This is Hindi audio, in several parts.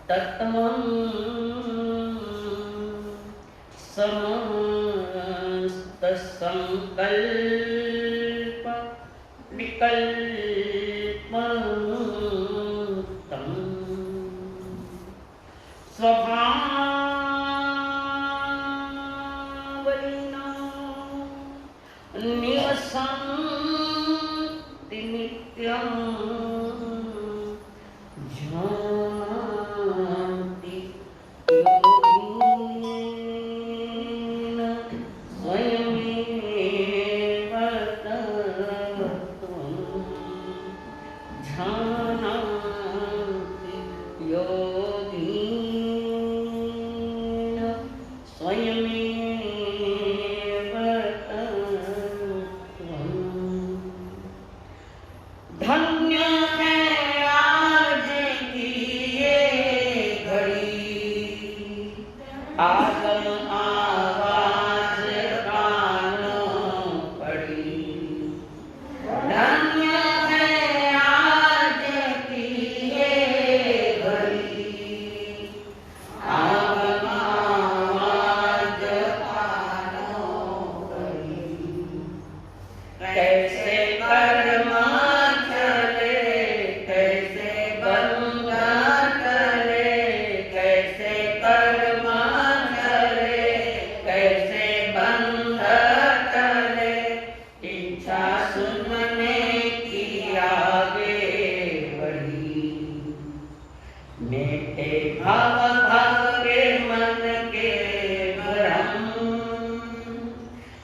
तत्त्वं समस्तसंकल्प विकल्पमुक्तं स्वभावलिनो निवसन्ति नित्यं जानन्ति योगिन स्वयमेव तत्त्वं जानन्ति योगिन स्वयमेव तत्त्वं। धन्य है आज की ये घड़ी, आगम आवाज कानों पड़ी। धन्य है आज की ये घड़ी, आगम आवाज कानों पड़ी। कैसे कर्म चले, कैसे बंध चले, कैसे कर्म चले, कैसे बंध चले। इच्छा सुनने की आगे बढ़ी, मेटे भाव भागे मन के भ्रम।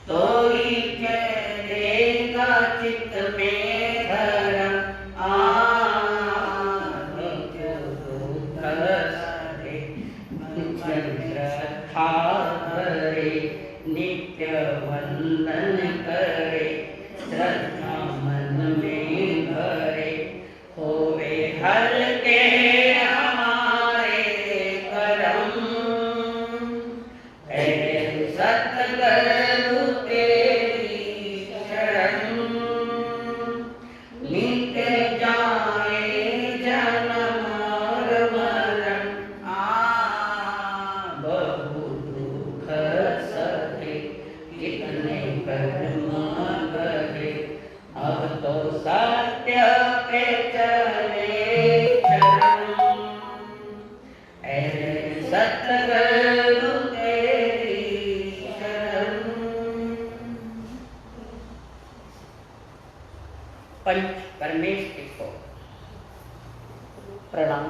तो ही चलेगा चित्त में धर्म। नित्य दूत सरे, नित्य श्रद्धा धरे, नित्य वंदन करे, श्रद्धा मन में भरे। होवे हल्के हमारे करम, ऐ सतगुरु तेरी शरण। मिट जाए जन्म और मरण, बहु दुख सहे, कितने कर्म गहे। अब तो सत्य पे चले चरण, ऐ सतगुरु तेरी शरण। पंच परमेश्वर को प्रणाम।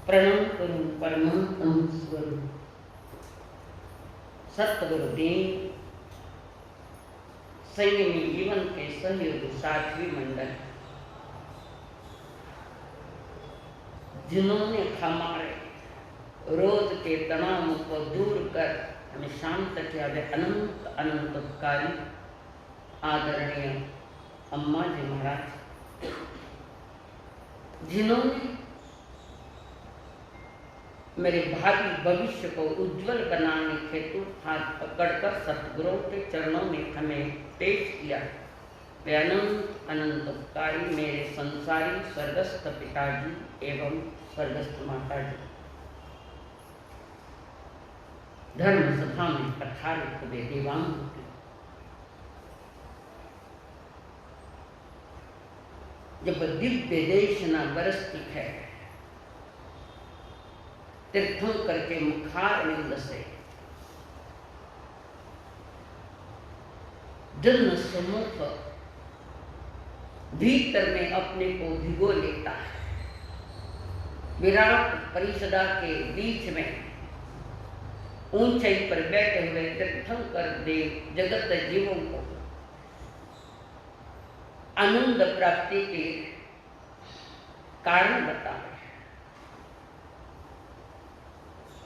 प्रणाम करूं परमात्म स्वरूप सतगुरुदेव, संयमी जीवन के सहयोगी साथी मंडल, जिन्होंने हमारे रोज के तनाव को दूर कर हमें शांत किया। वे अनंत अनंत उपकारी आदरणीय अम्मा जी महाराज, जिन्होंने मेरे भावी भविष्य को उज्जवल बनाने हेतु हाथ पकड़कर सतगुरुओं के चरणों में हमें पेश किया। वे अनंत अनंत उपकारी मेरे संसारी स्वर्गस्थ पिताजी एवं स्वर्गस्थ माताजी, धर्म सभा में पधारे हुए देवांग, जब दिव्य देशना बरसती है, तीर्थंकर के मुखार विंद से जन्म सम्मुख भीतर में अपने को भिगो लेता है। विराट परिषदा के बीच में ऊंचाई पर बैठे हुए तीर्थंकर देव जगत जीवों को आनंद प्राप्ति के कारण बता रहे हैं।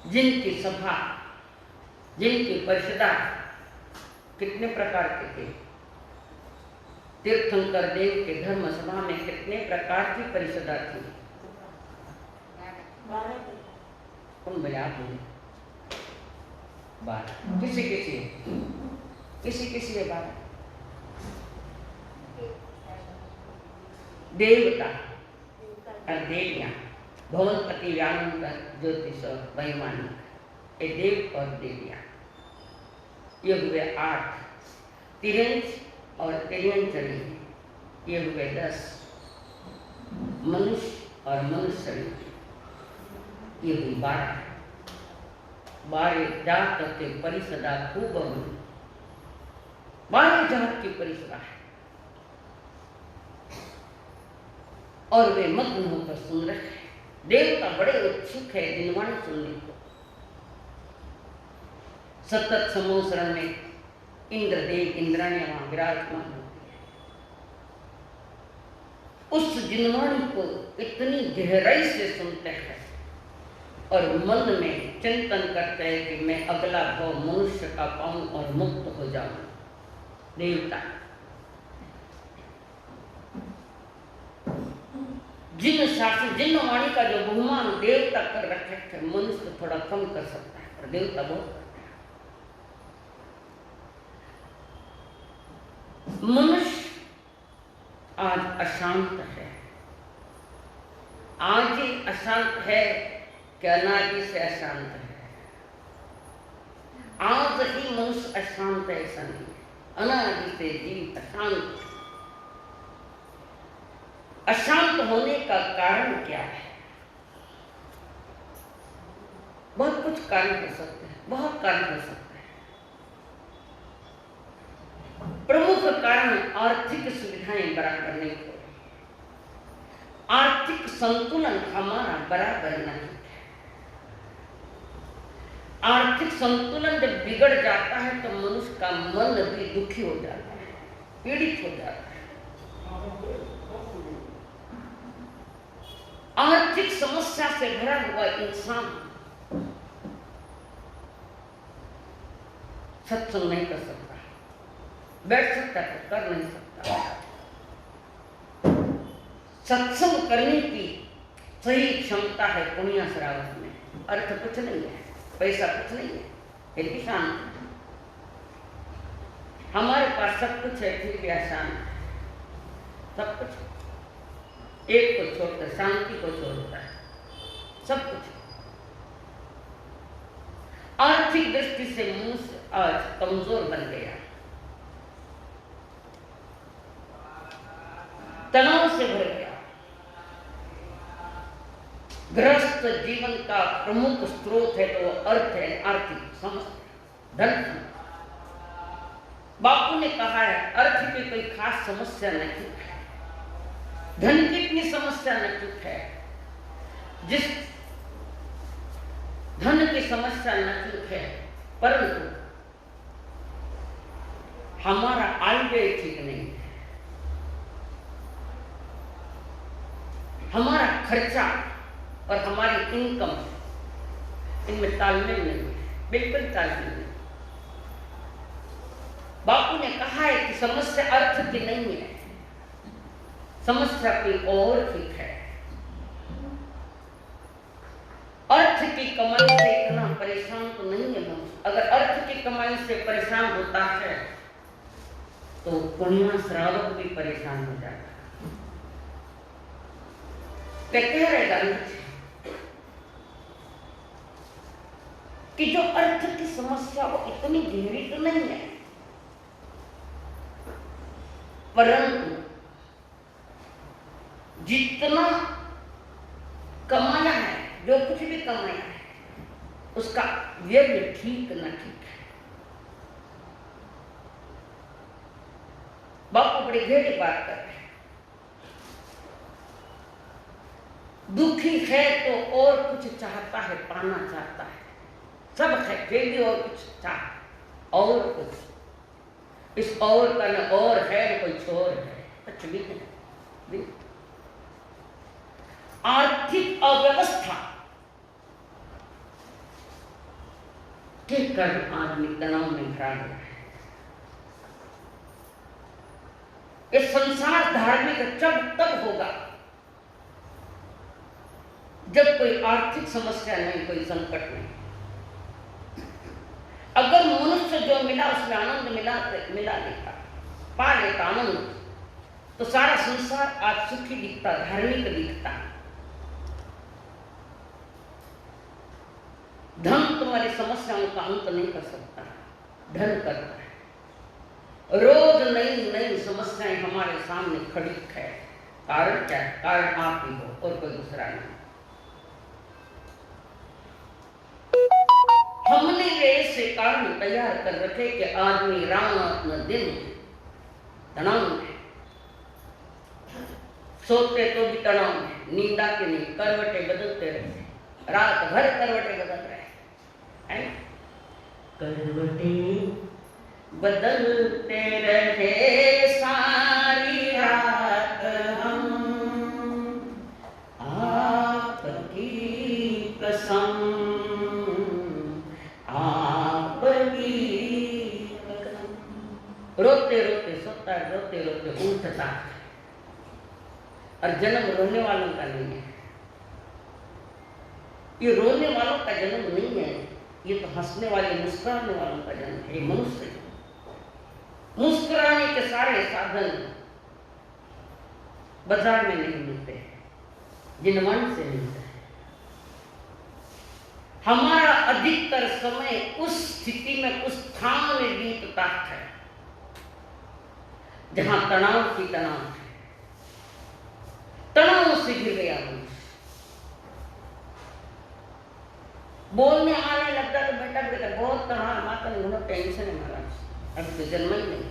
जिनकी सभा, जिनकी परिषदा कितने प्रकार के थे। तीर्थंकर देव के धर्म सभा में कितने प्रकार की परिषदा थी। कौन बजा आपने? 12 किसी किसी 12 देवता और देवियां भवनपति व्यानंद ज्योतिष वैमानिक, ये देव और देविया, ये हुए 8, तिरंज और तिरंजरी, ये हुए 10, मनुष्य और मनुष्य, ये हुई 12 जात के परिसदा खूब 12 जात की परिसदा है और वे मग्न होकर सुन रहे हैं। देवता बड़े उत्सुक है दिनवाणी सुनने को। सतत समोसरण में इंद्रदेव इंद्राणियां वहां विराजमान होती है। उस जिनवाणी को इतनी गहराई से सुनते हैं और मन में चिंतन करते हैं कि मैं अगला भाव मनुष्य का पाऊं और मुक्त हो जाऊं। देवता जिन शासन जिन वाणी का जो बहुमान देवता कर रखे थे, मनुष्य थोड़ा कम कर सकता है और देवता बहुत करता है। मनुष्य आज अशांत है, आज ही अशांत है कि अनादि से अशांत है। आज ही मनुष्य अशांत है ऐसा नहीं, अनादि से जीव अशांत। अशांत होने का कारण क्या है? बहुत कुछ कारण हो सकते हैं, बहुत कारण हो सकते हैं। प्रमुख कारण आर्थिक सुविधाएं बराबर नहीं हो रही, आर्थिक संतुलन हमारा बराबर नहीं है। आर्थिक संतुलन जब बिगड़ जाता है तो मनुष्य का मन भी दुखी हो जाता है, पीड़ित हो जाता है। आर्थिक समस्या से भरा हुआ इंसान सत्संग नहीं कर सकता, बैठ सकता है तो कर नहीं सकता। सत्संग करने की सही क्षमता है पुण्य श्रावक में। अर्थ कुछ नहीं है, पैसा कुछ नहीं है, फिर भी शांत। हमारे पास सब कुछ है फिर भी अशांत, सब कुछ एक को छोड़कर शांति को छोड़ता है, सब कुछ। आर्थिक दृष्टि से मनुष्य आज कमजोर बन गया, तनाव से भर गया। गृहस्थ जीवन का प्रमुख स्रोत है तो वो अर्थ है, आर्थिक समस्या, धन। बापू ने कहा है अर्थ की कोई खास समस्या नहीं है, धन की इतनी समस्या नहीं है। जिस धन की समस्या नहीं है, परंतु हमारा आय व्यय ठीक नहीं है, हमारा खर्चा और हमारी इनकम इनमें तालमेल नहीं है, बिल्कुल तालमेल नहीं। बापू ने कहा है कि समस्या अर्थ की नहीं है, समस्या कोई और ठीक है। अर्थ की कमाई से इतना परेशान तो नहीं है मनुष्य। अगर अर्थ की कमाई से परेशान होता है तो पुण्य श्रावक भी परेशान हो जाता है। कह रहेगा कि जो अर्थ की समस्या वो इतनी गहरी तो नहीं है, परंतु जितना कमाया है, जो कुछ भी कमाया है, उसका व्यय ठीक न ठीक है। बापू बड़ी गहरी बात कर रहे हैं। दुखी है तो और कुछ चाहता है, पाना चाहता है, सब है फिर भी और कुछ चाह, और कुछ। इस और का न और है न कोई छोर है, कुछ भी नहीं। आर्थिक अव्यवस्था के कारण आदमी तनाव में भरा गया है। ये संसार धार्मिक जब तब होगा जब कोई आर्थिक समस्या नहीं, कोई संकट नहीं। अगर मनुष्य जो मिला उसमें आनंद मिला लेता, पा लेता आनंद, तो सारा संसार आज सुखी दिखता, धार्मिक दिखता। धन तुम्हारी समस्याओं का अंत नहीं कर सकता, धन करता है। रोज नई नई समस्याएं हमारे सामने खड़ी है। कारण क्या है? कारण आप ही हो और कोई दूसरा नहीं। हमने वे ऐसे कारण तैयार कर रखे कि आदमी रात न दिन तनाव में, सोते तो भी तनाव में, नींदा के नहीं, करवटे बदलते रहते, रात भर करवटे बदल रहे हैं, करवटे बदलते रहे सारी रात हम, आपकी कसम, आपकी कसम। रोते रोते सोता है, रोते रोते उठता है। और जन्म रोने वालों का नहीं है, ये रोने वालों का जन्म नहीं है, ये तो हंसने वाले मुस्कुराने वालों का जन्म है। मनुष्य मुस्कुराने के सारे साधन बाजार में नहीं मिलते, जिन मन से मिलते हैं। हमारा अधिकतर समय उस स्थिति में, उस स्थान में बीतता है जहां तनाव की तनाव है, तनाव से गिर गया मनुष्य। बोलने आने लगता तो बेटा बेटा बहुत तनाव, माता नहीं होना, टेंशन है महाराज, अभी तो जन्म ही नहीं,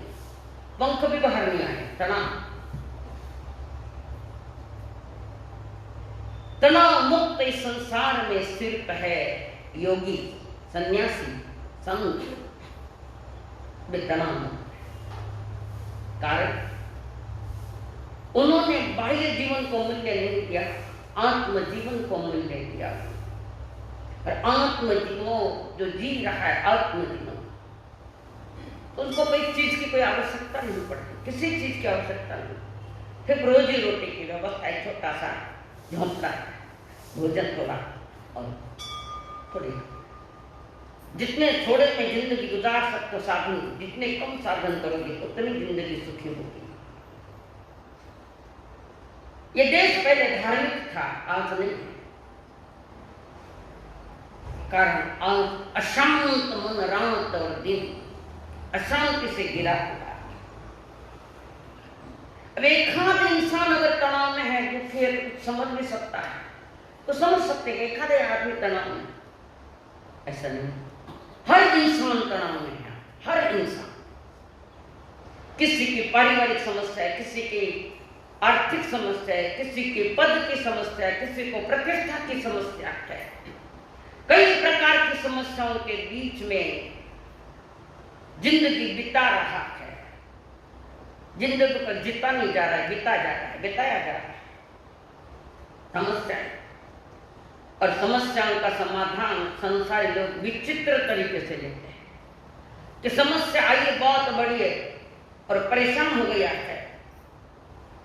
पंख भी बाहर नहीं आए, तनाव। तनाव मुक्त इस संसार में सिर्फ है योगी, सन्यासी, संत, तनाव। कारण उन्होंने बाह्य जीवन को मूल्य नहीं दिया, आत्म जीवन को मूल्य दिया। और आत्म जीवन जो जी रहा है, आत्म जीवन, उनको कोई चीज की कोई आवश्यकता नहीं पड़ती, किसी चीज की आवश्यकता नहीं। फिर रोजी रोटी की व्यवस्था है, छोटा सा झोंपड़ा, भोजन थोड़ा और थोड़ी, जितने थोड़े में जिंदगी गुजार सकते हो साधन, जितने कम साधन करोगे उतनी जिंदगी सुखी होगी। ये देश पहले धार्मिक था, आज नहीं। कारण आज अशांत मन, रात और दिन अशांति से गिरा हुआ है। अब एक आध इंसान अगर तनाव में है, दुखी है, कुछ समझ भी सकता है, तो समझ सकते हैं एक आधे आदमी तनाव में। ऐसा नहीं, हर इंसान तनाव में है, हर इंसान। किसी की पारिवारिक समस्या है, किसी की आर्थिक समस्या है, किसी के पद की समस्या है, किसी को प्रतिष्ठा की समस्या है। कई प्रकार की समस्याओं के बीच में जिंदगी बिता रहा है। जिंदगी पर जीता नहीं जा रहा है, बिता जा रहा है, बिताया जा रहा है। समस्या है, और समस्याओं का समाधान संसारी लोग विचित्र तरीके से लेते हैं कि समस्या आई, बहुत बड़ी है और परेशान हो गया है,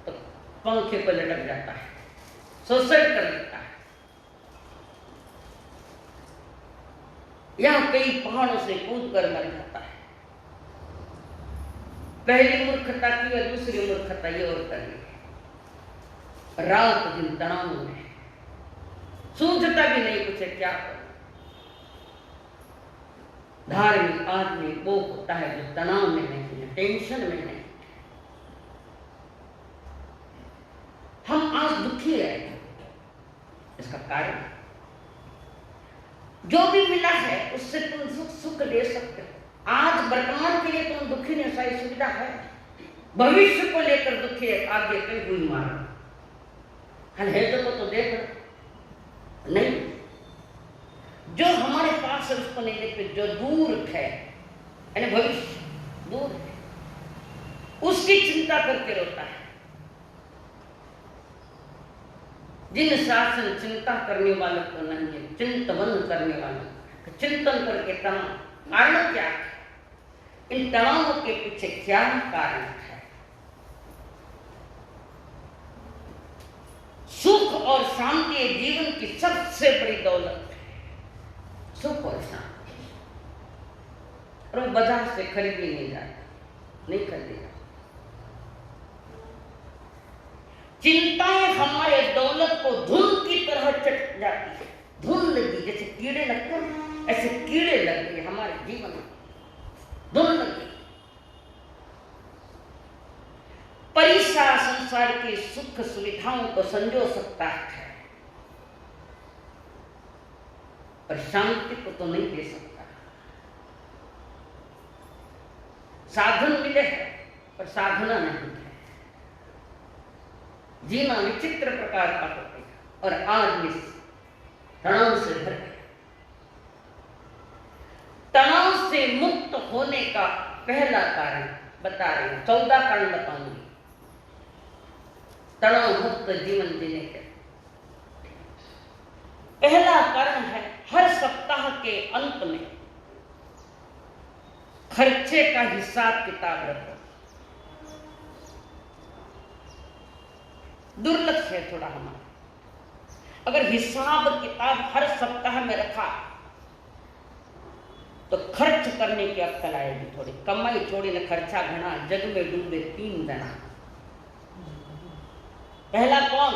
तो पंखे पर लटक जाता है, सुसाइड कर लेता है, या कई पहाड़ों से कूद कर मर जाता है। पहली मूर्खता की और दूसरी मूर्खता ये और करनी है। रात दिन तनाव में सूझता भी नहीं कुछ है, क्या करो। धार्मिक आदमी वो होता है जो तनाव में नहीं है, टेंशन में नहीं। हम आज दुखी है, इसका कारण जो भी मिला है उससे तुम सुख ले सकते हो। आज वर्तमान के लिए तुम दुखी नहीं, सारी सुविधा है। भविष्य को लेकर दुखी है, आगे कहीं हुई मारा हल है तो देख नहीं। जो हमारे पास है उसको नहीं देखते, जो दूर है यानी भविष्य दूर है, उसकी चिंता करके रोता है। जिन शासन चिंता करने वालों को नहीं है, चिंतन करने वालों, चिंतन करके तनाव। कारण क्या है? इन तनावों के पीछे क्या कारण है? सुख और शांति जीवन की सबसे बड़ी दौलत है, सुख और शांति। और वो बाजार से खरीदी नहीं जाता, नहीं खरीदेगा। चिंताएं हमारे दौलत को धुन की तरह चट जाती है, धुन ले लगी, जैसे कीड़े लगते हैं ऐसे कीड़े लग गए हमारे जीवन में, धुन लग गई। परिसा संसार की सुख सुविधाओं को संजो सकता है पर शांति को तो नहीं दे सकता। साधन मिले है पर साधना नहीं है। जीना विचित्र प्रकार का हो गया और आदमी तनाव से भर गया। तनाव से मुक्त होने का पहला कारण बता रही हूं, 14 कारण बताऊंगी तनाव मुक्त जीवन जीने के। पहला कारण है हर सप्ताह के अंत में खर्चे का हिसाब किताब रखो। दुर्लक्ष्य है थोड़ा हमारा। अगर हिसाब किताब हर सप्ताह में रखा तो खर्च करने की अक्कल आएगी थोड़ी। कमाई थोड़ी न खर्चा घना, जग में डूबे 3 जना। पहला कौन?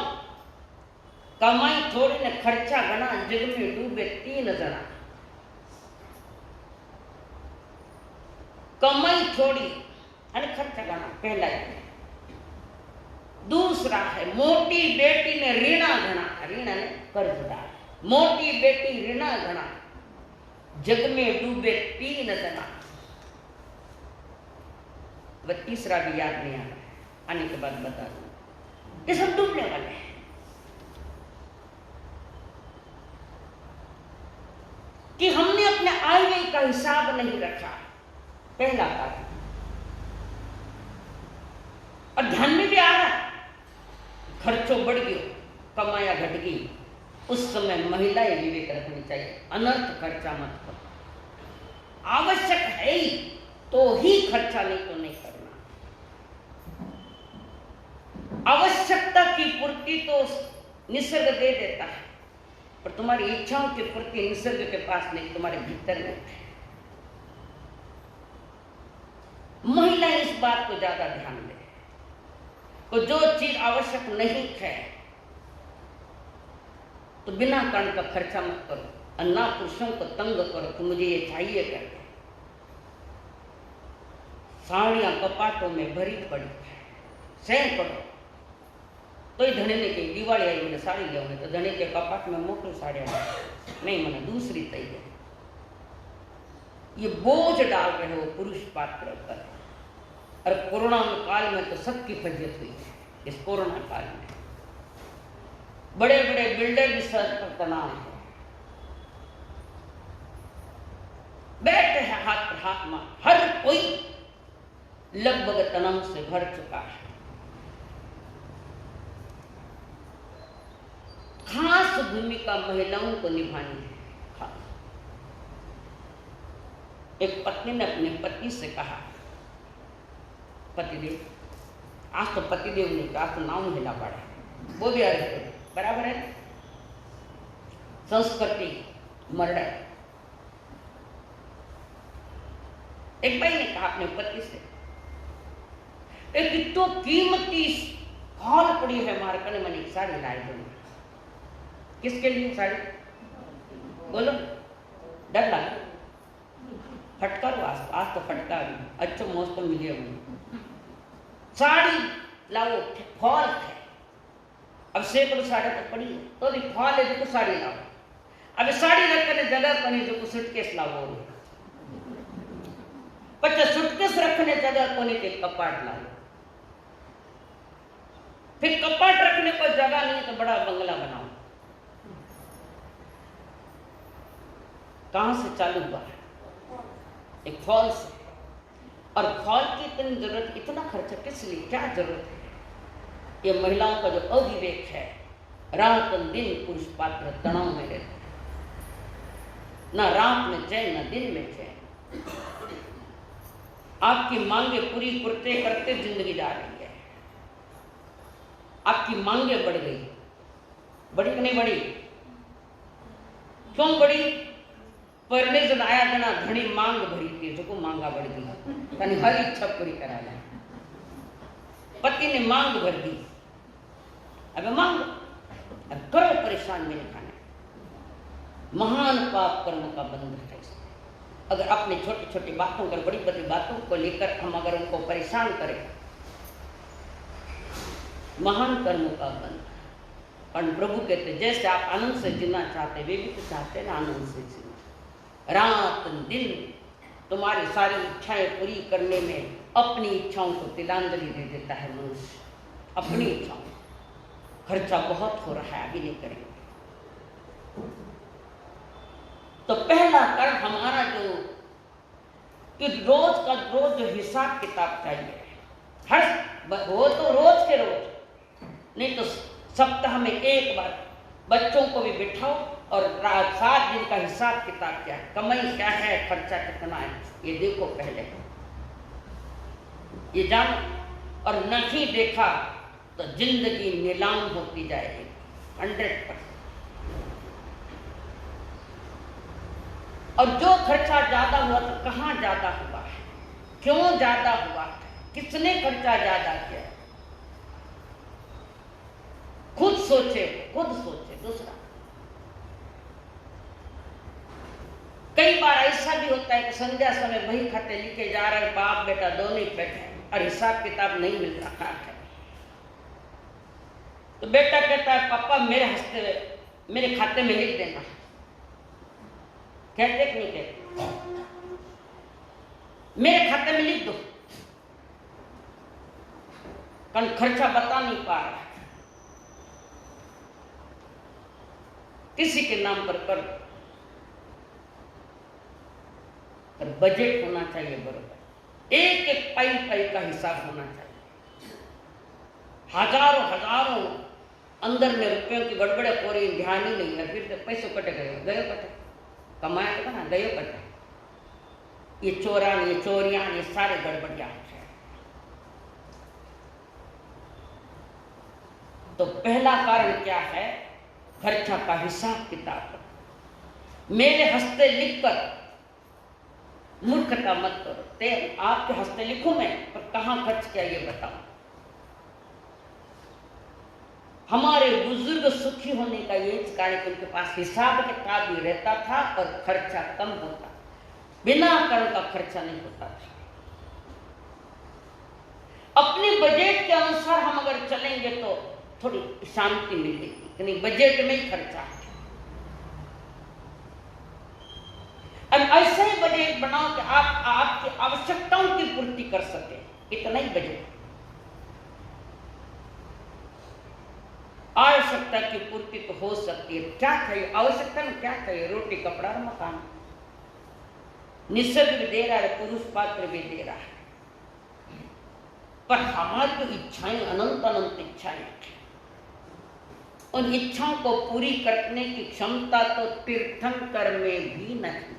कमाई थोड़ी न खर्चा घना, जग में डूबे 3 जना। कमाई थोड़ी और खर्चा घना, पहला है। दूसरा है मोटी बेटी ने ऋणा घना, ऋण ने कर्जदार। मोटी बेटी ऋणा घना, जग में डूबे 3 जना। वह तीसरा भी याद नहीं आ रहा है, आने के बाद बता दूं। ये सब डूबने वाले हैं। कि हमने अपने आय व्यय का हिसाब नहीं रखा, पहला कारण। और ध्यान में भी आ रहा, खर्चों बढ़ गयो, कमाया घट गई। उस समय महिलाएं विवेक रखनी चाहिए, अनर्थ खर्चा मत करो। आवश्यक है ही तो ही खर्चा, नहीं तो नहीं करना। आवश्यकता की पूर्ति तो निसर्ग दे देता है, पर तुम्हारी इच्छाओं की पूर्ति निसर्ग के पास नहीं, तुम्हारे भीतर में है। महिलाएं इस बात को ज्यादा ध्यान दें। तो जो चीज आवश्यक नहीं है तो बिना कारण का खर्चा मत करो, और ना पुरुषों को तंग करो कि मुझे ये चाहिए करके। साड़ियां कपाटों में भरी पड़ी है, सह करो। तो धने ने कही दिवाली आई मैंने साड़ी ले, तो धने के कपाट में मोकली साड़ियां नहीं, मैंने दूसरी तय है। ये बोझ डाल रहे हो पुरुष पात्र पर। और कोरोना काल में तो सबकी फजियत हुई है। इस कोरोना काल में बड़े बड़े बिल्डर भी सर पर तनाव है, बैठे हैं हाथ पर हाथ मार। हर कोई लगभग तनाव से भर चुका है। खास भूमिका महिलाओं को निभानी है। खास एक पत्नी ने अपने पति से कहा, पतिदेव, आज तो पतिदेव ने कहा, तो नाम हिला पड़ा, वो भी अर्थ बराबर है। संस्कृति मर्डर। एक भाई ने कहा अपने पति से, एक तो कीमती हॉल पड़ी है मार्केट में, एक साड़ी लाई दूंगा। किसके लिए साड़ी? बोलो, डर लगा? फटका लो, आज तो फटका भी अच्छा मौसम तो मिले हुए। साड़ी लाओ, फॉल है। अब सैकड़ों साड़ी तो पड़ी है, तो भी फॉल है जो साड़ी लाओ। अब साड़ी रखने जगह को नहीं, जो सूटकेस लाओ। पर सूटकेस रखने जगह को नहीं, के कपाट लाओ। फिर कपाट रखने को जगह नहीं तो बड़ा बंगला बनाओ। कहां से चालू हुआ? एक फॉल से। और फॉल की इतनी जरूरत, इतना खर्चा किस लिए, क्या जरूरत है? ये महिलाओं का जो अविवेक है। रात दिन पुरुष पात्र तनाव में रहते हैं, ना रात में चैन, न दिन में चैन। आपकी मांगे पूरी करते करते जिंदगी जा रही है। आपकी मांगे बढ़ गई, बढ़ी कि नहीं बढ़ी? क्यों बढ़ी? परने जन आया जना घनी मांग भरी थी, जो मांगा बढ़ गई, यानी हर इच्छा पूरी करा ले। पति ने मांग भर दी, अब मांग, अब करो परेशान मेरे खाने। महान पाप कर्म का बंधन है। अगर अपने छोटी छोटी बातों कर, बड़ी बड़ी बातों को लेकर हम अगर उनको परेशान करें, महान कर्मों का बंधन। और प्रभु कहते जैसे आप आनंद से जीना चाहते, वे भी तो चाहते हैं ना आनंद से जीना। रात दिन तुम्हारी सारी इच्छाएं पूरी करने में अपनी इच्छाओं को तिलांजलि दे देता है मनुष्य। अपनी इच्छाओं, खर्चा बहुत हो रहा है, अभी नहीं करेंगे। तो पहला कर्म हमारा जो कि रोज का रोज जो हिसाब किताब चाहिए, हर वो तो रोज के रोज, नहीं तो सप्ताह में एक बार बच्चों को भी बिठाओ और 7 दिन का हिसाब किताब क्या है, कमाई क्या है, खर्चा कितना है, ये देखो पहले, ये जानो। और नहीं देखा तो जिंदगी नीलाम होती जाएगी 100%। और जो खर्चा ज्यादा हुआ तो कहाँ ज्यादा हुआ है, क्यों ज्यादा हुआ, किसने खर्चा ज्यादा किया, खुद सोचे दूसरा। कई बार ऐसा भी होता है कि संध्या समय वही खाते लिखे जा रहे हैं, बाप बेटा दोनों ही बैठे हैं और हिसाब किताब नहीं मिल रहा है। तो बेटा कहता है पापा मेरे खाते में लिख देना। कहते कि नहीं कहते, मेरे खाते में लिख दो, कारण खर्चा बता नहीं पा रहा है, किसी के नाम पर कर। पर बजट होना चाहिए बराबर, एक एक पाई का हिसाब होना चाहिए। हजारों अंदर में रुपयों की गड़बड़े हो रही, ध्यान ही नहीं है, फिर तो पैसों कटे कटे, कमाया ना गयो कटे, ये चोरान, ये चोरियां, ये सारे गड़बड़ियां है। तो पहला कारण क्या है, खर्चा का हिसाब किताब। मेरे हस्ते लिखकर मूर्खता मत करो। आपके हस्ते लिखूं मैं, पर कहां खर्च किया ये बताओ। हमारे बुजुर्ग सुखी होने का ये कारण उनके पास हिसाब किताब भी रहता था और खर्चा कम होता, बिना कर्म का खर्चा नहीं होता था। अपने बजट के अनुसार हम अगर चलेंगे तो थोड़ी शांति मिलेगी, कि नहीं बजट में ही खर्चा है। अब ऐसे ही बजट बनाओ कि आप आपकी आवश्यकताओं की पूर्ति कर सके, इतना ही बजट। आवश्यकता की पूर्ति तो हो सकती है, क्या चाहिए आवश्यकता में, क्या चाहिए, रोटी कपड़ा और मकान। निसर्ग भी दे रहा है, पुरुष पात्र भी दे रहा है, पर हमारी जो इच्छाएं अनंत इच्छाएं, उन इच्छाओं को पूरी करने की क्षमता तो तीर्थंकर में भी नहीं है।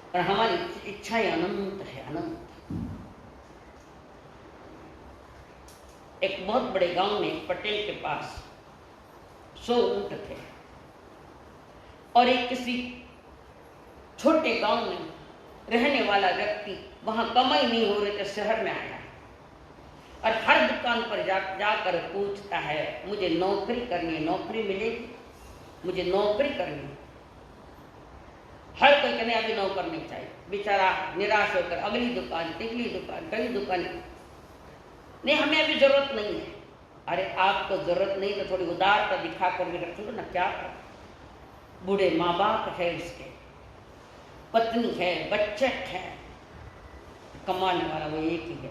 और हमारी इच्छाएं अनंत है, अनंत। एक बहुत बड़े गांव में पटेल के पास 100 ऊंट थे, और एक किसी छोटे गांव में रहने वाला व्यक्ति वहां कमाई नहीं हो रही तो शहर में आया और हर दुकान पर जाकर पूछता है, मुझे नौकरी करनी है, नौकरी मिलेगी, मुझे नौकरी करनी है। हर कोई कहने अभी नौकर नहीं चाहिए, बेचारा निराश होकर अगली दुकान, तिगली दुकान, कई दुकान, नहीं हमें अभी जरूरत नहीं है। अरे आपको जरूरत नहीं तो थोड़ी उदारता दिखा कर भी रख लो ना, क्या कर। बूढ़े माँ बाप है, उसके पत्नी है, बच्चे है, कमाने वाला वो एक ही है।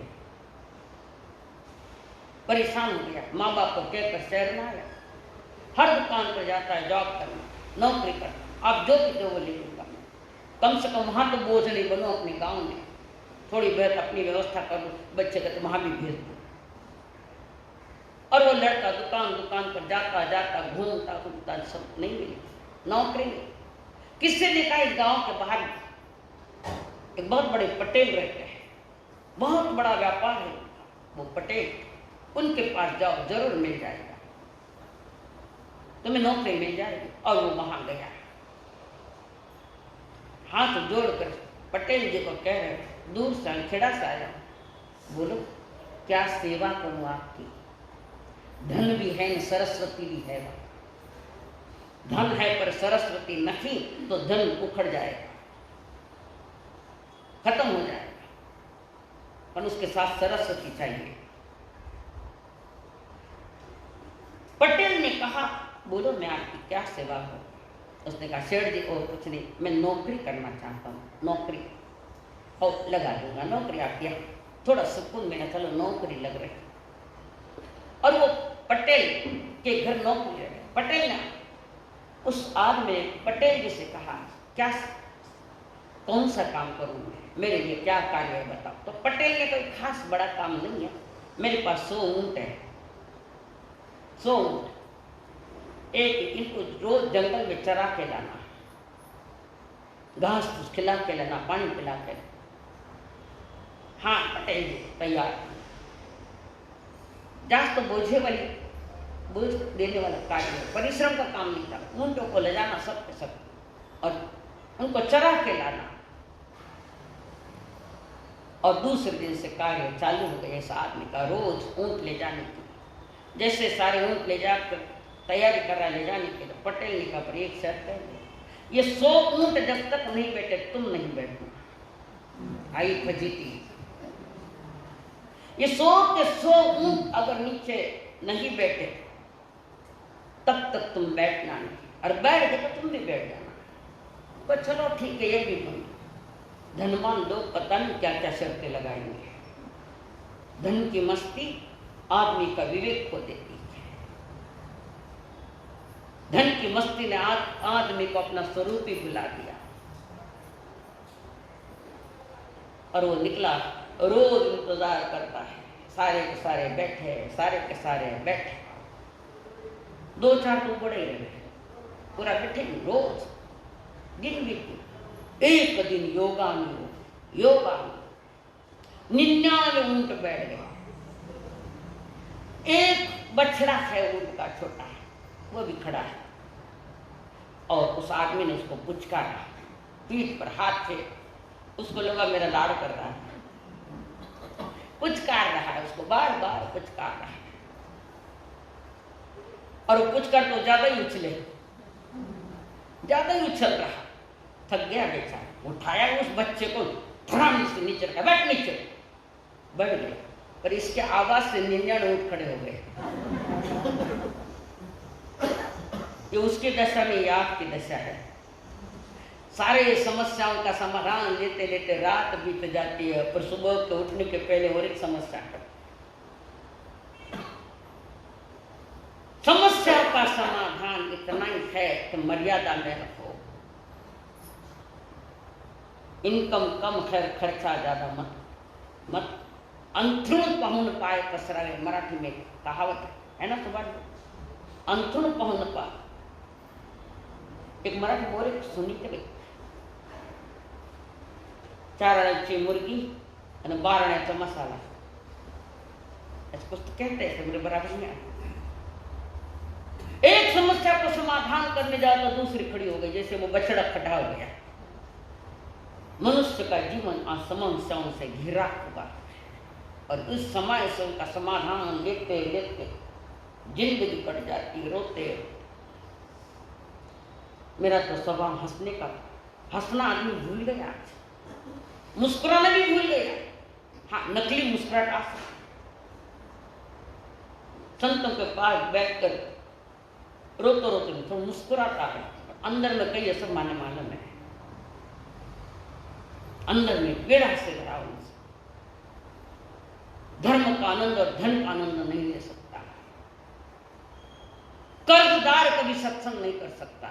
परेशान हो गया, माँ बाप को कहकर शहर में आया, हर दुकान पर जाता है, जॉब करना, नौकरी करना, आप जो भी दो वो ले लूंगा, कम से कम वहां तो बोझ नहीं बनो अपने गांव में, थोड़ी बहुत अपनी व्यवस्था कर लो, बच्चे का तो वहां भी भेज दो। और वो लड़का दुकान पर जाता घूमता सब नहीं मिली नौकरी नहीं। किससे देखा, इस गांव के बाहर एक बहुत बड़े पटेल रहते हैं, बहुत बड़ा व्यापार है वो पटेल, उनके पास जाओ जरूर मिल जाएगा, तुम्हें नौकरी मिल जाएगी। और वो वहां गया, हाथ जोड़कर पटेल जी को कह रहे, दूर से खेड़ा से आया, बोलो क्या सेवा करूं आपकी, धन भी है न सरस्वती भी है, धन है पर सरस्वती नहीं तो धन उखड़ जाएगा, खत्म हो जाएगा, पर उसके साथ सरस्वती चाहिए। पटेल ने कहा, बोलो मैं आपकी क्या सेवा करूं? उसने कहा, सेठ जी और कुछ नहीं, मैं नौकरी करना चाहता हूँ, नौकरी और लगा दूंगा नौकरी आपकी यहाँ, थोड़ा सुकून मिला, चलो नौकरी लग रही। और वो पटेल के घर नौकरी लगे। पटेल ने उस आदमी ने पटेल जी से कहा, क्या कौन सा काम करूँ मेरे लिए क्या कार्य है बताओ। तो पटेल ने कोई खास बड़ा काम नहीं है, मेरे पास 100 ऊंट है, 100 ऊंट, एक इनको रोज जंगल में चरा के लाना, घास फूस खिला के लाना, पानी पिला के। हाँ पटेल जी तैयार। जांच तो बोझे वाली बोझ देने वाला कार्य है, परिश्रम का काम नहीं था। ऊंटों को ले जाना सब के सब और उनको चरा के लाना, और दूसरे दिन से कार्य चालू हो गया इस आदमी का, रोज ऊंट ले जाने की। जैसे सारे ऊंट ले जाकर तैयारी कर रहा ले जाने के, तो पटेल ने कहा, पर एक शर्त है, ये 100 ऊंट जब तक नहीं बैठे तुम नहीं बैठना। आई फजीती, ये 100 के 100 ऊंट अगर नीचे नहीं बैठे तब तक तुम बैठना नहीं, और बैठ गए तो तुम भी बैठ जाना। पर चलो ठीक है, ये भी बन। धनवान लोग पता नहीं क्या क्या शर्तें लगाएंगे। धन की मस्ती आदमी का विवेक खो देती है। धन की मस्ती ने आदमी को अपना स्वरूप ही भुला दिया। और वो निकला, रोज इंतजार करता है, सारे के सारे बैठे, सारे के सारे बैठे, 2-4 तो बड़े रहे, पूरा बैठे रोज, दिन बीत। एक दिन योगानुयोग 99 ऊंट बैठ गए। एक बछड़ा है ऊंट का छोटा है, वो भी खड़ा है, और उस आदमी ने उसको पुचकारा, पीठ पर हाथ से, उसको लगा मेरा लाड़ कर रहा है, पुचकार रहा है उसको, बार बार पुचकार रहा है। और वो पुचकार तो ज्यादा ही उछले, ज्यादा ही उछल रहा, थक गया बेचारा। उठाया उस बच्चे को, धड़ाम से नीचे रखा, बैठ नीचे, बैठ गया। पर इसके आवाज से 99 ऊंट खड़े हो गए। ये उसकी दशा में, ये आपकी दशा है। सारे समस्याओं का समाधान लेते लेते रात बीत जाती है, पर सुबह के उठने के पहले और एक समस्या है। समस्या का समाधान इतना ही है कि मर्यादा में रखो। इनकम कम है, खर्चा ज्यादा मत। अंथरुण पाहुन पाए पसरावे, मराठी में कहावत है ना सुभाष, अंथरुण पाहुन पाए। एक मराठी बोले सुनी थे, 4 आण्याची मुर्गी और 12 आण्याचा मसाला, ऐसा कुछ तो कहते हैं, मुझे बराबर नहीं आया। एक समस्या को समाधान करने जाओ तो दूसरी खड़ी हो गई, जैसे वो बछड़ा खड़ा हो गया। मनुष्य का जीवन असमस्याओं से घिरा हुआ, और इस समस्या का समाधान लेते लेते जिंदगी कट जाती, रोते। मेरा तो स्वभाव हंसने का, हंसना आदमी भूल गया, मुस्कुराना भी भूल गया। हाँ, नकली मुस्कुराहट आ सकती। संतों के पास बैठकर रोते रोते तो मुस्कुराता है, अंदर में कई असर माने मालूम है, अंदर में पीड़ा से भरा हुआ। धर्म का आनंद और धन का आनंद नहीं ले सकता। कर्जदार कभी सत्संग नहीं कर सकता।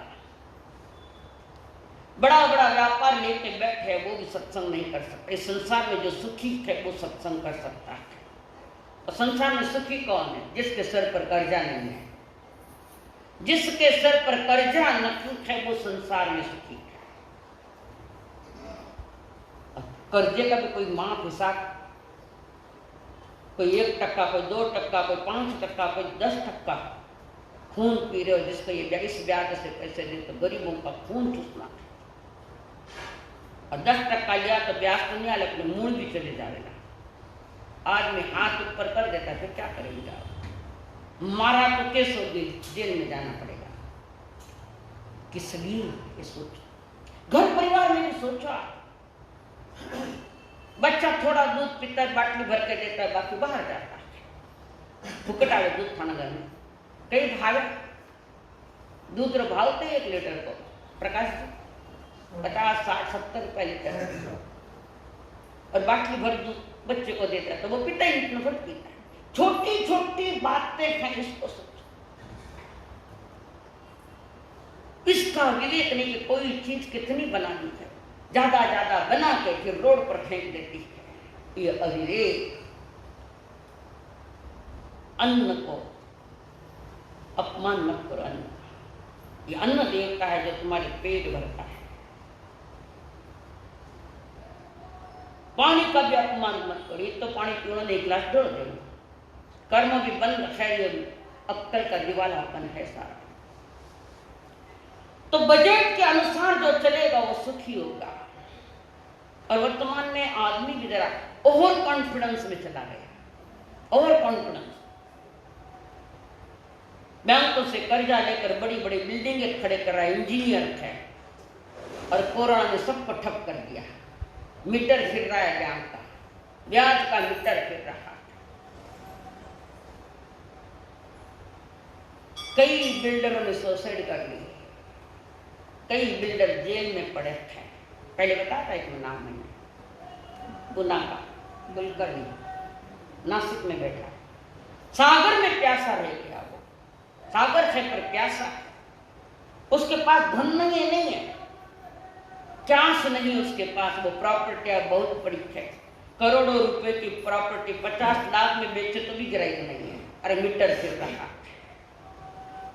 बड़ा बड़ा व्यापार लेके बैठे है, वो भी सत्संग नहीं कर सकता। इस संसार में जो सुखी है वो सत्संग कर सकता है। और संसार में सुखी कौन है? जिसके सर पर कर्जा नहीं है। जिसके सर पर कर्जा नहीं है वो संसार में सुखी है। कर्जे का भी कोई माप हिसाब, कोई 1%, कोई 2%, कोई 5%, कोई 10%। खून पी रहे हो जिसको ये इस ब्याज से पैसे दे, तो गरीबों का खून चूसना। और 10% लिया तो ब्याज तो नहीं आया, अपने मूल भी चले जाएगा। आदमी हाथ ऊपर कर देता है, फिर क्या करेगा? मारा तो केस हो, जेल में जाना पड़ेगा। किस लिए ये सोचो। घर परिवार में भी सोचा। बच्चा थोड़ा दूध पीता है, बाटली भर के देता है, बाकी बाहर जाता है। फुकट आवे दूध खाना घर में कई भावे दूध रो भाव थे 1 लीटर को प्रकाश जी 50, 60, 70 रुपए लीटर, और बाटली भर दूध बच्चे को देता है तो वो पीता ही इतना फट पीता है। छोटी छोटी बातें हैं, इसको सोचो। इसका विवेक नहीं कि कोई चीज कितनी बनानी है, ज्यादा ज्यादा बना के फिर रोड पर फेंक देती है। ये अविवेक। अन्न को अपमान मत करो। अन्न, ये अन्न देवता है जो तुम्हारे पेट भरता है। पानी का भी अपमान मत करो। ये तो पानी पीने ने 1 गिलास ढोल दे। कर्म भी बंद है, ये अक्कल का दिवालापन है सारा। तो बजट के अनुसार जो चलेगा वो सुखी होगा। और वर्तमान में आदमी भी जरा ओवर कॉन्फिडेंस में चला गया। ओवर कॉन्फिडेंस, बैंकों से कर्जा लेकर बड़ी बड़ी बिल्डिंगें खड़े कर रहा है, इंजीनियर है, और कोरोना ने सबको ठप कर दिया। मीटर फिर रहा है बैंक का, ब्याज का मीटर फिर रहा है। कई बिल्डरों ने सुसाइड कर ली, कई बिल्डर जेल में पड़े थे। पहले बताया था एक नाम मैंने, पुना का बुलकर्णी, नासिक में बैठा, सागर में प्यासा रह गया। वो सागर से पर प्यासा, उसके पास धन नहीं है, कैश नहीं उसके पास। वो प्रॉपर्टी बहुत बड़ी है, करोड़ों रुपए की प्रॉपर्टी 50 लाख में बेचे तो भी गिराई नहीं है। अरे मीटर फिर रहा।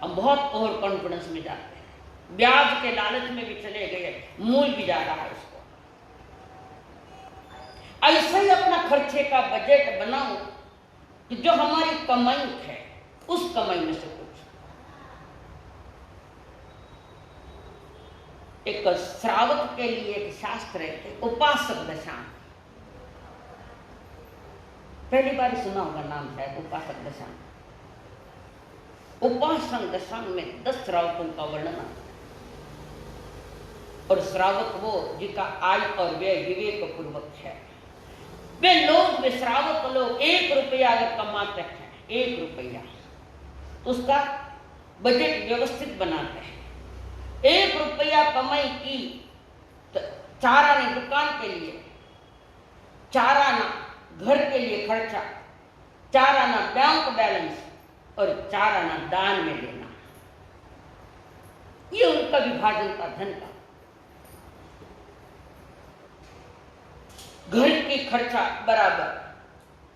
हम बहुत ओवर कॉन्फिडेंस में जाते हैं, ब्याज के लालच में भी चले गए, मूल भी जा रहा है उसको। ऐसे ही अपना खर्चे का बजट बनाओ कि जो हमारी कमाई है उस कमाई में से कुछ। एक श्रावक के लिए एक शास्त्र है, उपासक दशांग। पहली बार सुना होगा नाम शायद, उपासक दशांग। उपासक दशांग में 10 श्रावकों का वर्णन आता है। और श्रावक वो जिनका आय और व्यय विवेक पूर्वक है। वे लोग, वे श्रावक लोग 1 रुपया अगर कमाते हैं, 1 रुपया, उसका बजट व्यवस्थित बनाते हैं। 1 रुपया कमाई की तो 4 आने दुकान के लिए, 4 आना घर के लिए खर्चा, 4 आना बैंक बैलेंस, और 4 आना दान में देना। ये उनका विभाजन था धन का। घर की खर्चा बराबर,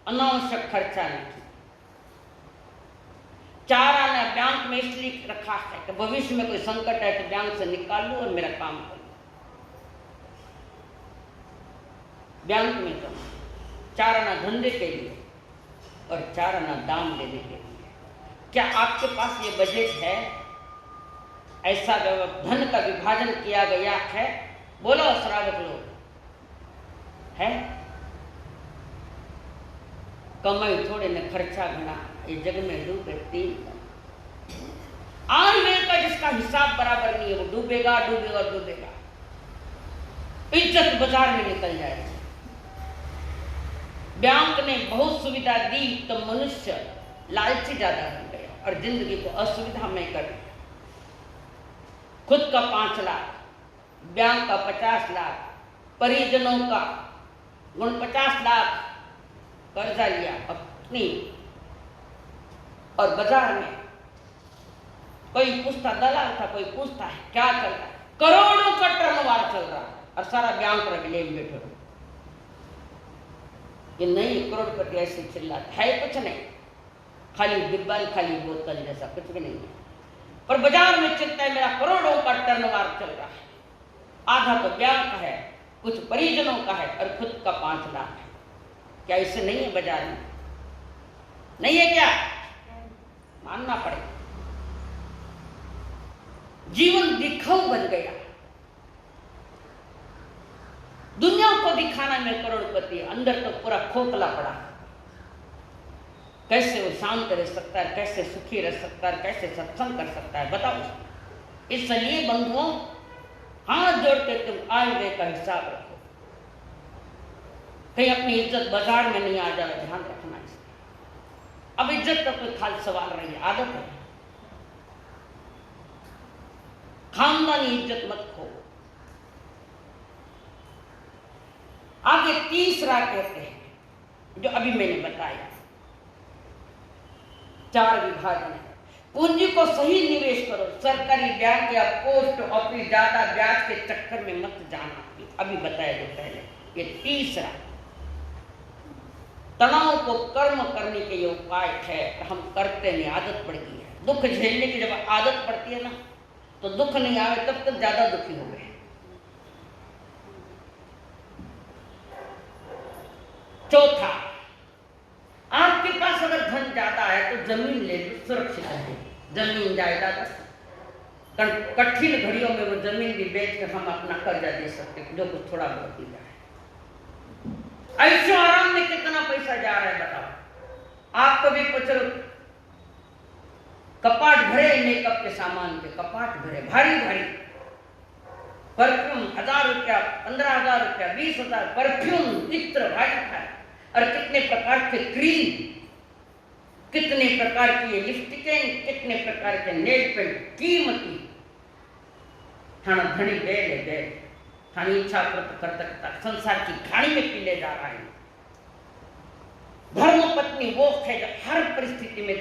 अनावश्यक खर्चा नहीं। 4 आना बैंक में इसलिए रखा है कि भविष्य में कोई संकट है तो बैंक से निकाल लूं और मेरा काम कर लूं। बैंक में तो 4 आना धंधे के लिए और 4 आना दान देने के लिए। क्या आपके पास ये बजट है? ऐसा धन का विभाजन किया गया है? बोलो श्रावक लोग, है? कमाई थोड़े ने खर्चा घना, ये जग में डूबे 3। आयव्यय का जिसका हिसाब बराबर नहीं है वो डूबेगा डूबेगा डूबेगा। इज्जत बाजार में निकल जाएगी। बैंक ने बहुत सुविधा दी तो मनुष्य लालची ज्यादा बन गया और जिंदगी को असुविधा में कर दिया। खुद का 5 लाख, बैंक का 50 लाख, परिजनों का 49 लाख कर्जा लिया अपनी। और बाजार में कोई पूछता, दलाल था, कोई पूछता है क्या चल रहा है, करोड़ों का टर्नओवर चल रहा है और सारा बैंक रख ले बैठे हो। ये नहीं, करोड़पति ऐसे चिल्लाता है, कुछ नहीं, खाली डिब्बा, खाली बोतल जैसा कुछ भी नहीं है। पर बाजार में चिंता है मेरा करोड़ों का टर्नओवर चल रहा है, आधा तो बैंक का है, कुछ परिजनों का है और खुद का 5 लाख है। क्या इससे नहीं है बाजार में? नहीं है क्या? मानना पड़ेगा। जीवन दिखाऊ बन गया। दुनिया को दिखाना में करोड़पति, अंदर तो पूरा खोखला पड़ा। कैसे वो शांत रह सकता है, कैसे सुखी रह सकता है, कैसे सत्संग कर सकता है, बताओ। इसलिए बंधुओं, हाथ जोड़ के तुम आए गए का हिसाब रखो, कहीं अपनी इज्जत बाजार में नहीं आ जाए, ध्यान रखना इसका। अब इज्जत का कोई खाली सवाल रही है, आदत है, खानदानी इज्जत मत खो। आगे तीसरा कहते हैं, जो अभी मैंने बताया, 4 विभाजन है। पूंजी को सही निवेश करो, सरकारी बैंक या पोस्ट ऑफिस ज्यादा ब्याज के चक्कर में मत जाना, अभी बताया जो पहले। ये तीसरा, तनाव को कर्म करने के ये उपाय है, हम करते नहीं, आदत पड़ गई है। दुख झेलने की जब आदत पड़ती है ना, तो दुख नहीं आवे तब तक ज्यादा दुखी हो गए। चौथा, आपके पास अगर धन ज्यादा है तो जमीन ले लो, सुरक्षित है। जमीन जायदाद, कठिन घड़ियों में वो जमीन भी बेच कर हम अपना कर्जा दे सकते हैं, जो कुछ थोड़ा बहुत दिया है। ऐशो आराम में कितना पैसा जा रहा है बताओ। आप कभी पूछो, कपाट भरे मेकअप के सामान के, कपाट भरे भारी भारी परफ्यूम, 1000 रुपया, 15,000 रुपया, 20,000 परफ्यूम, इत्र भाई है, और कितने प्रकार के क्रीम, कितने प्रकार की लिपस्टिकें, कितने प्रकार के नेल पेंट, कीमती। थाना धनी बेले बेले, थानी इच्छा करता संसार की खाड़ी में पीले जा रहा है। धर्म पत्नी वो है जो हर परिस्थिति में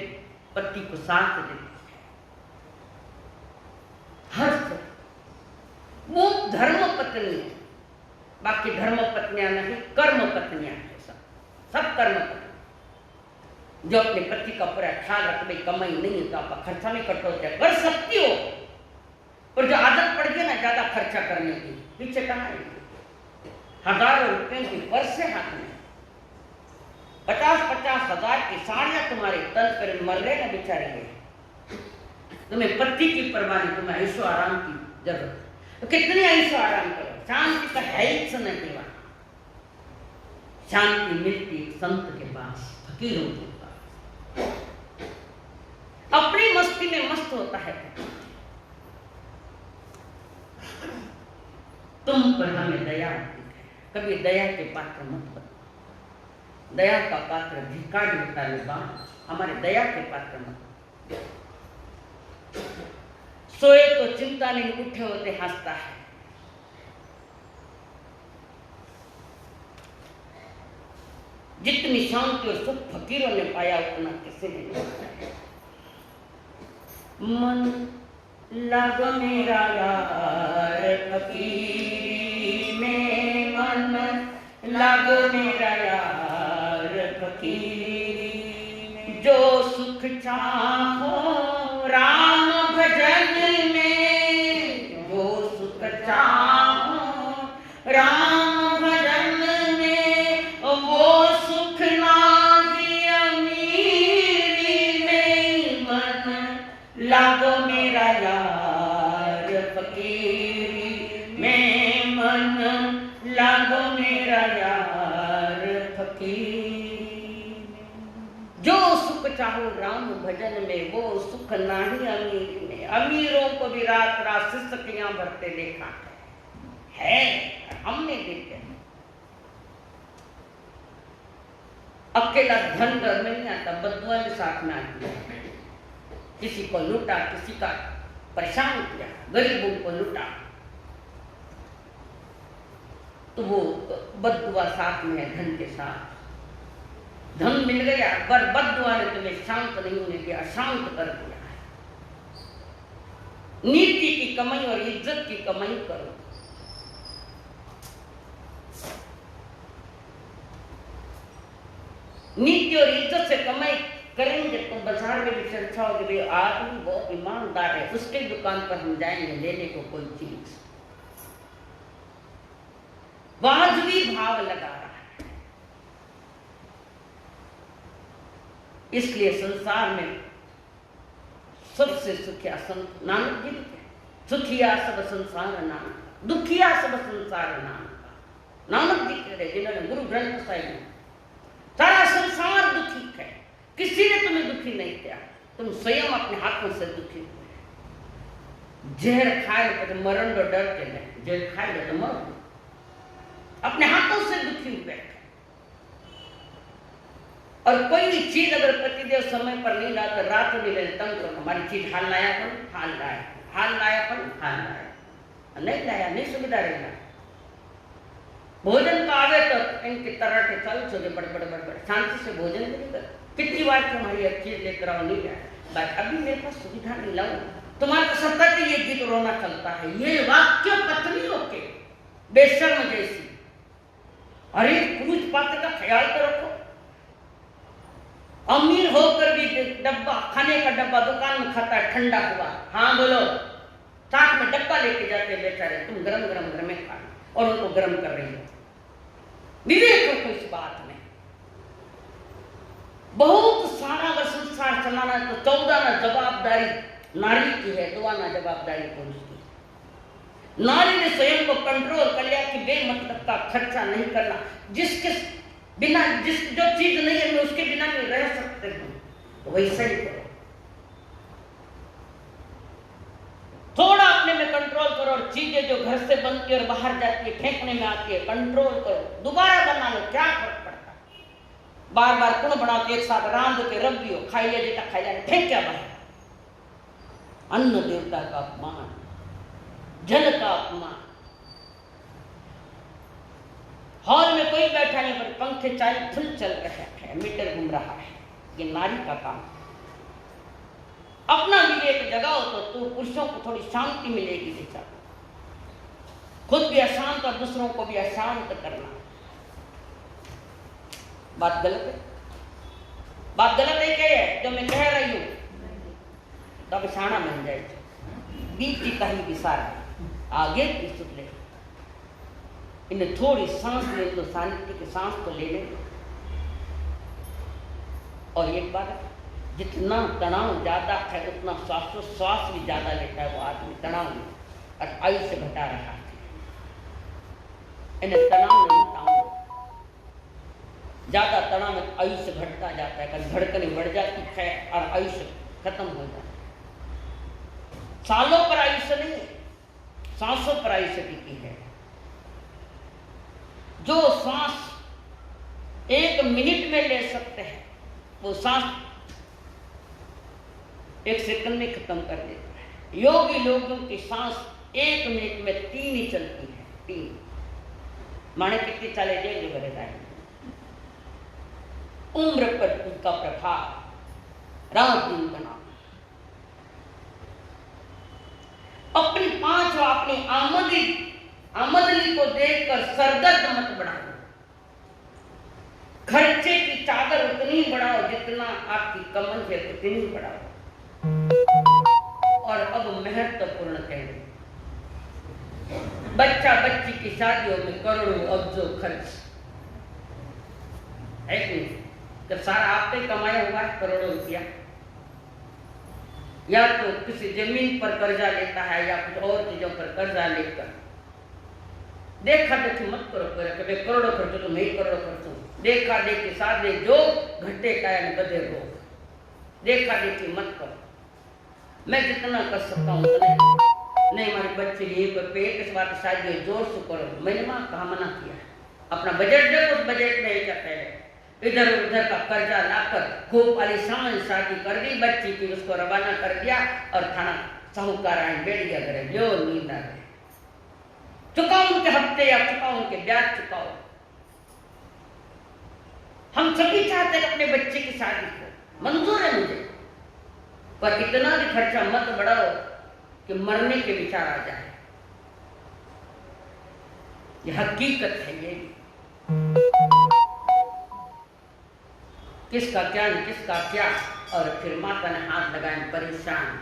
पति को साथ देती है, हर से वो धर्म पत्नी है। बाकी धर्म पत्नियां नहीं, कर्म पत्नियां है। सब कर्म पत्नी जो अपने पति का पूरा ख्याल रख, भाई कमाई नहीं है तो आपका खर्चा नहीं कटोते, कर सकती हो, पर जो आदत पड़ गई ना ज्यादा खर्चा करने की, पीछे कहाँ है? हजारों रुपए की पर्स है हाथ में, 50-50 हजार की साड़ियां तुम्हारे तन पर मर रहे ना बेचारे। तुम्हें पति की परवाह नहीं, तुम्हें ऐशो आराम की जरूरत। तो कितनी ऐशो आराम करो, शांति का है ही नहीं। शांति मिलती संत के पास, फकीरों के पास। अपनी मस्ती में मस्त होता है। तुम पर हमें दया होती है, कभी दया के पात्र मत बनो। दया का पात्र भिखारी होता है, हमारे दया के पात्र मत। सोए तो चिंता नहीं, उठे होते हंसता है। जितनी शांति और सुख फकीरों ने पाया उतना किसी ने नहीं पाया। मन लगा मेरा यार फकीरी में, मन लगा मेरा यार फकीरी में। जो सुख चाहो राम भजन में, वो सुख चाहो राम लागो मेरा यार फकीरी में, मन लागो मेरा यार फकीरी में। जो सुख चाहो राम भजन में, वो सुख नहीं अमीरी में। अमीरों को भी रात रात सिसकियां भरते देखा है, हमने देखे। अकेला धन घर में नहीं आता, बदुआ भी साथ में आती है। किसी को लूटा, किसी का परेशान किया, गरीबों को लूटा, तो वो बददुआ साथ में है धन के साथ। धन मिल गया पर बददुआ ने तुम्हें शांत नहीं होने दिया, अशांत कर दिया। नीति की कमाई और इज्जत की कमाई करो। नीति और इज्जत से कमाई करेंगे तो बाजार में भी चर्चा होगी, भाई आदमी बहुत ईमानदार है, उसके दुकान पर हम जाएंगे लेने को कोई चीज। वाजबी भाव लगा रहा है। इसलिए संसार में सबसे सुखिया संत नानक जी लिखे, सुखिया सब संसार नानक, दुखिया सब संसार नानक। नानक जी कह रहे, जिन्होंने गुरु ग्रंथ साहिब में सारा संसार दुखी है, किसी ने तुम्हें दुखी नहीं किया, तुम स्वयं अपने हाथों से दुखी हुए। जहर खाए तो मरण तो डर के नहीं, जहर खाए तो मर अपने हाथों से दुखी हुए। और कोई भी चीज अगर पतिदेव समय पर नहीं लाता, रात में ले तंग करो, हमारी चीज हाल लाया नहीं लाया, नहीं सुविधा रहेगा। भोजन का आवे तो इनके तराटे चालू छोड़े बड़ शांति से भोजन भी नहीं कर। कितनी बार तुम्हारी एक चीज लेकर आओ, नहीं लाया, अभी मेरे पास सुविधा नहीं लाऊं, तुम्हारा तो सतत ये गीत रोना चलता है। ये वाक्य पत्नियों के बेशर्म जैसी। अरे पूछ पात्र का ख्याल तो रखो। अमीर होकर भी डब्बा, खाने का डब्बा दुकान में खाता है, ठंडा हुआ, हाँ बोलो, साथ में डब्बा लेके जाते बेचारे, तुम गरम गरम घर में खा और उनको गरम कर रही हो। विवेक रखो इस बात में। बहुत सारा अगर संसार चलाना है तो 14 जवाबदारी नारी की है, 2 जवाबदारी पुरुष की। नारी ने स्वयं को कंट्रोल कर लिया कि बेमतलब का खर्चा नहीं करना। जिसके बिना जो चीज नहीं है मैं उसके बिना मैं रह सकते हूं, तो वैसा ही करो। थोड़ा अपने में कंट्रोल करो और चीजें जो घर से बनती है और बाहर जाती है, फेंकने में आती है, कंट्रोल करो, दोबारा बना लो, क्या फर्क पड़ता है। बार बार कुण बना के एक साथ रांध के रख दियो, खाई लिया जेटा खाई जाए, फेंक क्या बाहर। अन्न देवता का अपमान, जल का अपमान। हॉल में कोई बैठा नहीं पर पंखे चाहे फुल चल रहे हैं, मीटर घूम रहा है, ये नारी का काम। अपना विवेक जगाओ तो पुरुषों को थोड़ी शांति मिलेगी बेचारा। खुद भी अशांत और दूसरों को भी अशांत करना। बात गलत है? बात गलत है क्या है जो मैं कह रही हूं? तब शाना बन जाए, बीच की कहीं विसार आगे की सुन ले, इन्हें थोड़ी सांस ले लो, सानिध्य की सांस तो ले ले। और एक बात, जितना तनाव ज्यादा है उतना श्वास भी ज्यादा लेता है वो आदमी, तनाव में, और आयुष्य घटा रहा है। इन्हें तनाव नहीं उठाओ, ज्यादा तनाव में आयुष्य घटता जाता है, कभी धड़कनें बढ़ जाती है और आयुष्य खत्म हो जाता है। सालों पर आयुष्य नहीं, सांसों पर आयुष्य टिकी है। जो सांस 1 मिनट में ले सकते हैं वो सांस 1 सेकंड में खत्म कर देता है। योगी लोगों की सांस 1 मिनट में 3 ही चलती है, 3 माने कितनी चले जाए जो बड़े जाए। उम्र पर उनका प्रभाव, रात दिन का नाम। अपनी 5 अपनी आमदनी को देखकर सरदर्द मत बढ़ाओ। खर्चे की चादर उतनी बढ़ाओ जितना आपकी कमर है उतनी बढ़ाओ। और अब महत्वपूर्ण कहना, बच्चा बच्ची की शादियों में करोड़ों अब्जों खर्च है कि नहीं? जब सारा आपने कमाया हुआ है करोड़ों रुपया, या तो किसी जमीन पर कर्जा लेता है या कुछ और चीजों पर कर्जा लेकर। देखा देखी मत करो, कभी करोड़ों खर्चो तो नहीं करोड़ों खर्चो। देखा देखी साधे जो घटे कायन बदे रो, देखा देखी मत करो। मैं जितना कर सकता हूँ नहीं, हमारे बच्चे यही पर पेट इस बात शादी जोर से करो। मैंने माँ कहा मना किया, अपना बजट दे, उस बजट में क्या पहले इधर उधर का कर्जा लाकर खूब आलीशान शादी कर दी बच्ची की, उसको रवाना कर दिया और थाना साहूकार आए बैठ गया करे, जो नींद आ गई। चुकाओ उनके हफ्ते या चुकाओ उनके ब्याज चुकाओ। हम सभी चाहते हैं अपने बच्चे की शादी को, मंजूर है मुझे, पर इतना भी खर्चा मत बढ़ाओ कि मरने के विचार आ जाए। यह हकीकत है। ये किसका क्या नहीं किसका क्या। और फिर माता ने हाथ लगाए, परेशान।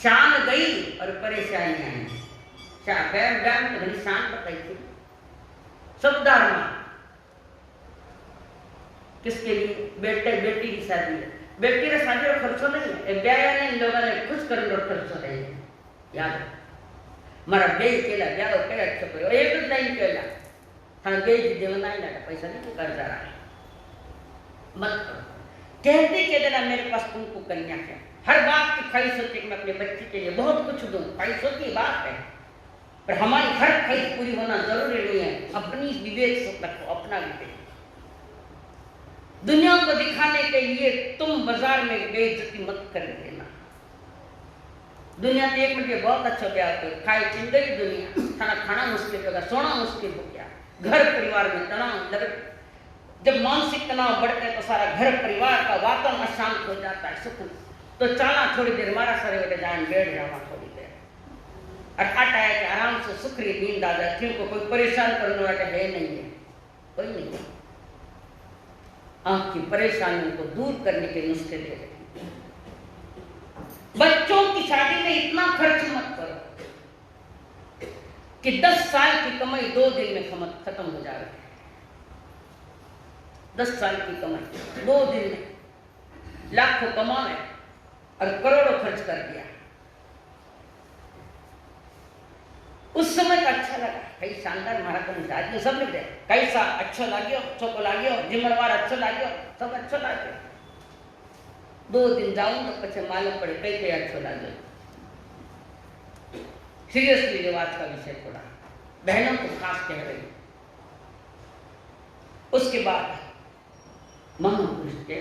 शान गई और परेशानी आई। शान तो शान बताई थी सबदार मां किसके लिए? बेटे बेटी की शादी है, बेटी का शादी और खर्चो नहीं है, ब्याह ने लोगों ने खुश कर लो खर्चो नहीं है। याद मारा बेई केला ब्याह केला छोकरो एक ज नहीं केला थाने बेई देवना ही लगा, पैसा नहीं कर जा रहा है। मत करो। कहते के देना मेरे पास तुमको कन्या है, हर बात की ख्वाहिश होती है कि मैं अपने बच्चे के लिए बहुत कुछ दूं, ख्वाहिश होती बात है, पर हमारी हर ख्वाहिश पूरी होना जरूरी नहीं है। अपनी विवेक से रखो, अपना विवेक। दुनिया को दिखाने के लिए तुम बाजार में बेइज्जती मत कर देना। दुनिया में एक मिनट बहुत अच्छा ब्याह कर खाए जिंदगी दुनिया, खाना खाना मुश्किल होगा, सोना मुश्किल हो गया, घर परिवार में तनाव लग, जब मानसिक तनाव बढ़ते हैं तो सारा घर परिवार का वातावरण अशांत हो जाता है। सुख तो चाला थोड़ी देर मारा सारे बेटे जान बैठ जावा थोड़ी देर, अठाटा है कि आराम से सुखरी नींद आ जाए, क्योंकि कोई परेशान करने वाला है नहीं है, कोई नहीं है। आंख की परेशानियों को दूर करने के नुस्खे दे रहे। बच्चों की शादी में इतना खर्च मत करो कि 10 साल की कमाई 2 दिन में खत्म हो जाए। 10 साल की कमाई 2 दिन में लाखों कमाए और करोड़ों खर्च कर दिया। उस समय तो अच्छा लगा, कई शानदार मारा तो शादी सब लिख रहे कैसा अच्छा लगे, अच्छो को लगे, जिम्मेवार अच्छा लगे, सब अच्छा लगे। 2 दिन जाऊं तो पीछे मालूम पड़े कई कई अच्छो लगे। सीरियसली रिवाज का विषय थोड़ा बहनों को खास कह रही। उसके बाद महापुरुष के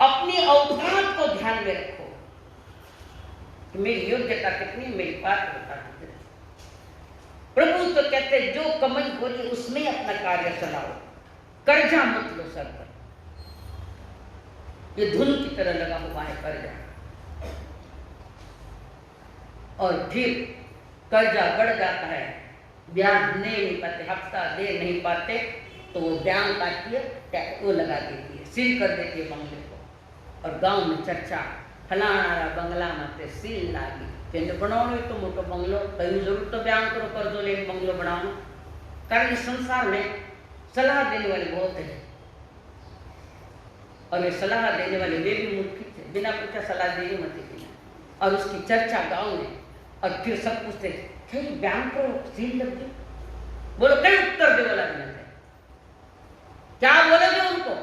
अपनी औकात को ध्यान में रखो कि मेरी योग्यता कितनी, मेरी पात्रता कितनी। प्रभु तो कहते जो कमाई हो रही उसमें अपना कार्य चलाओ, कर्जा मत लो सर पर। ये धुन की तरह लगा हुआ है कर्जा, और फिर कर्जा बढ़ जाता है, ब्याज दे नहीं पाते, हफ्ता दे नहीं पाते तो वो ब्यान काटती है, वो लगा देती है, सील कर देती है बंगले को। और गांव में चर्चा फलाना बंगला मत सील लागी केंद्र बनाओ तो मोटो बंगलो, कहीं जरूर तो बयान करो कर्जो ले बंगलो बनाओ। कारण इस संसार में सलाह देने वाले बहुत है, और ये सलाह देने वाले वे भी मूर्ख थे, बिना पूछा सलाह देनी मत देना। और उसकी चर्चा गांव में, और फिर सब पूछते कहीं बयान करो सील लग गई, बोलो कहीं उत्तर दे वाला नहीं है, क्या बोलोगे उनको?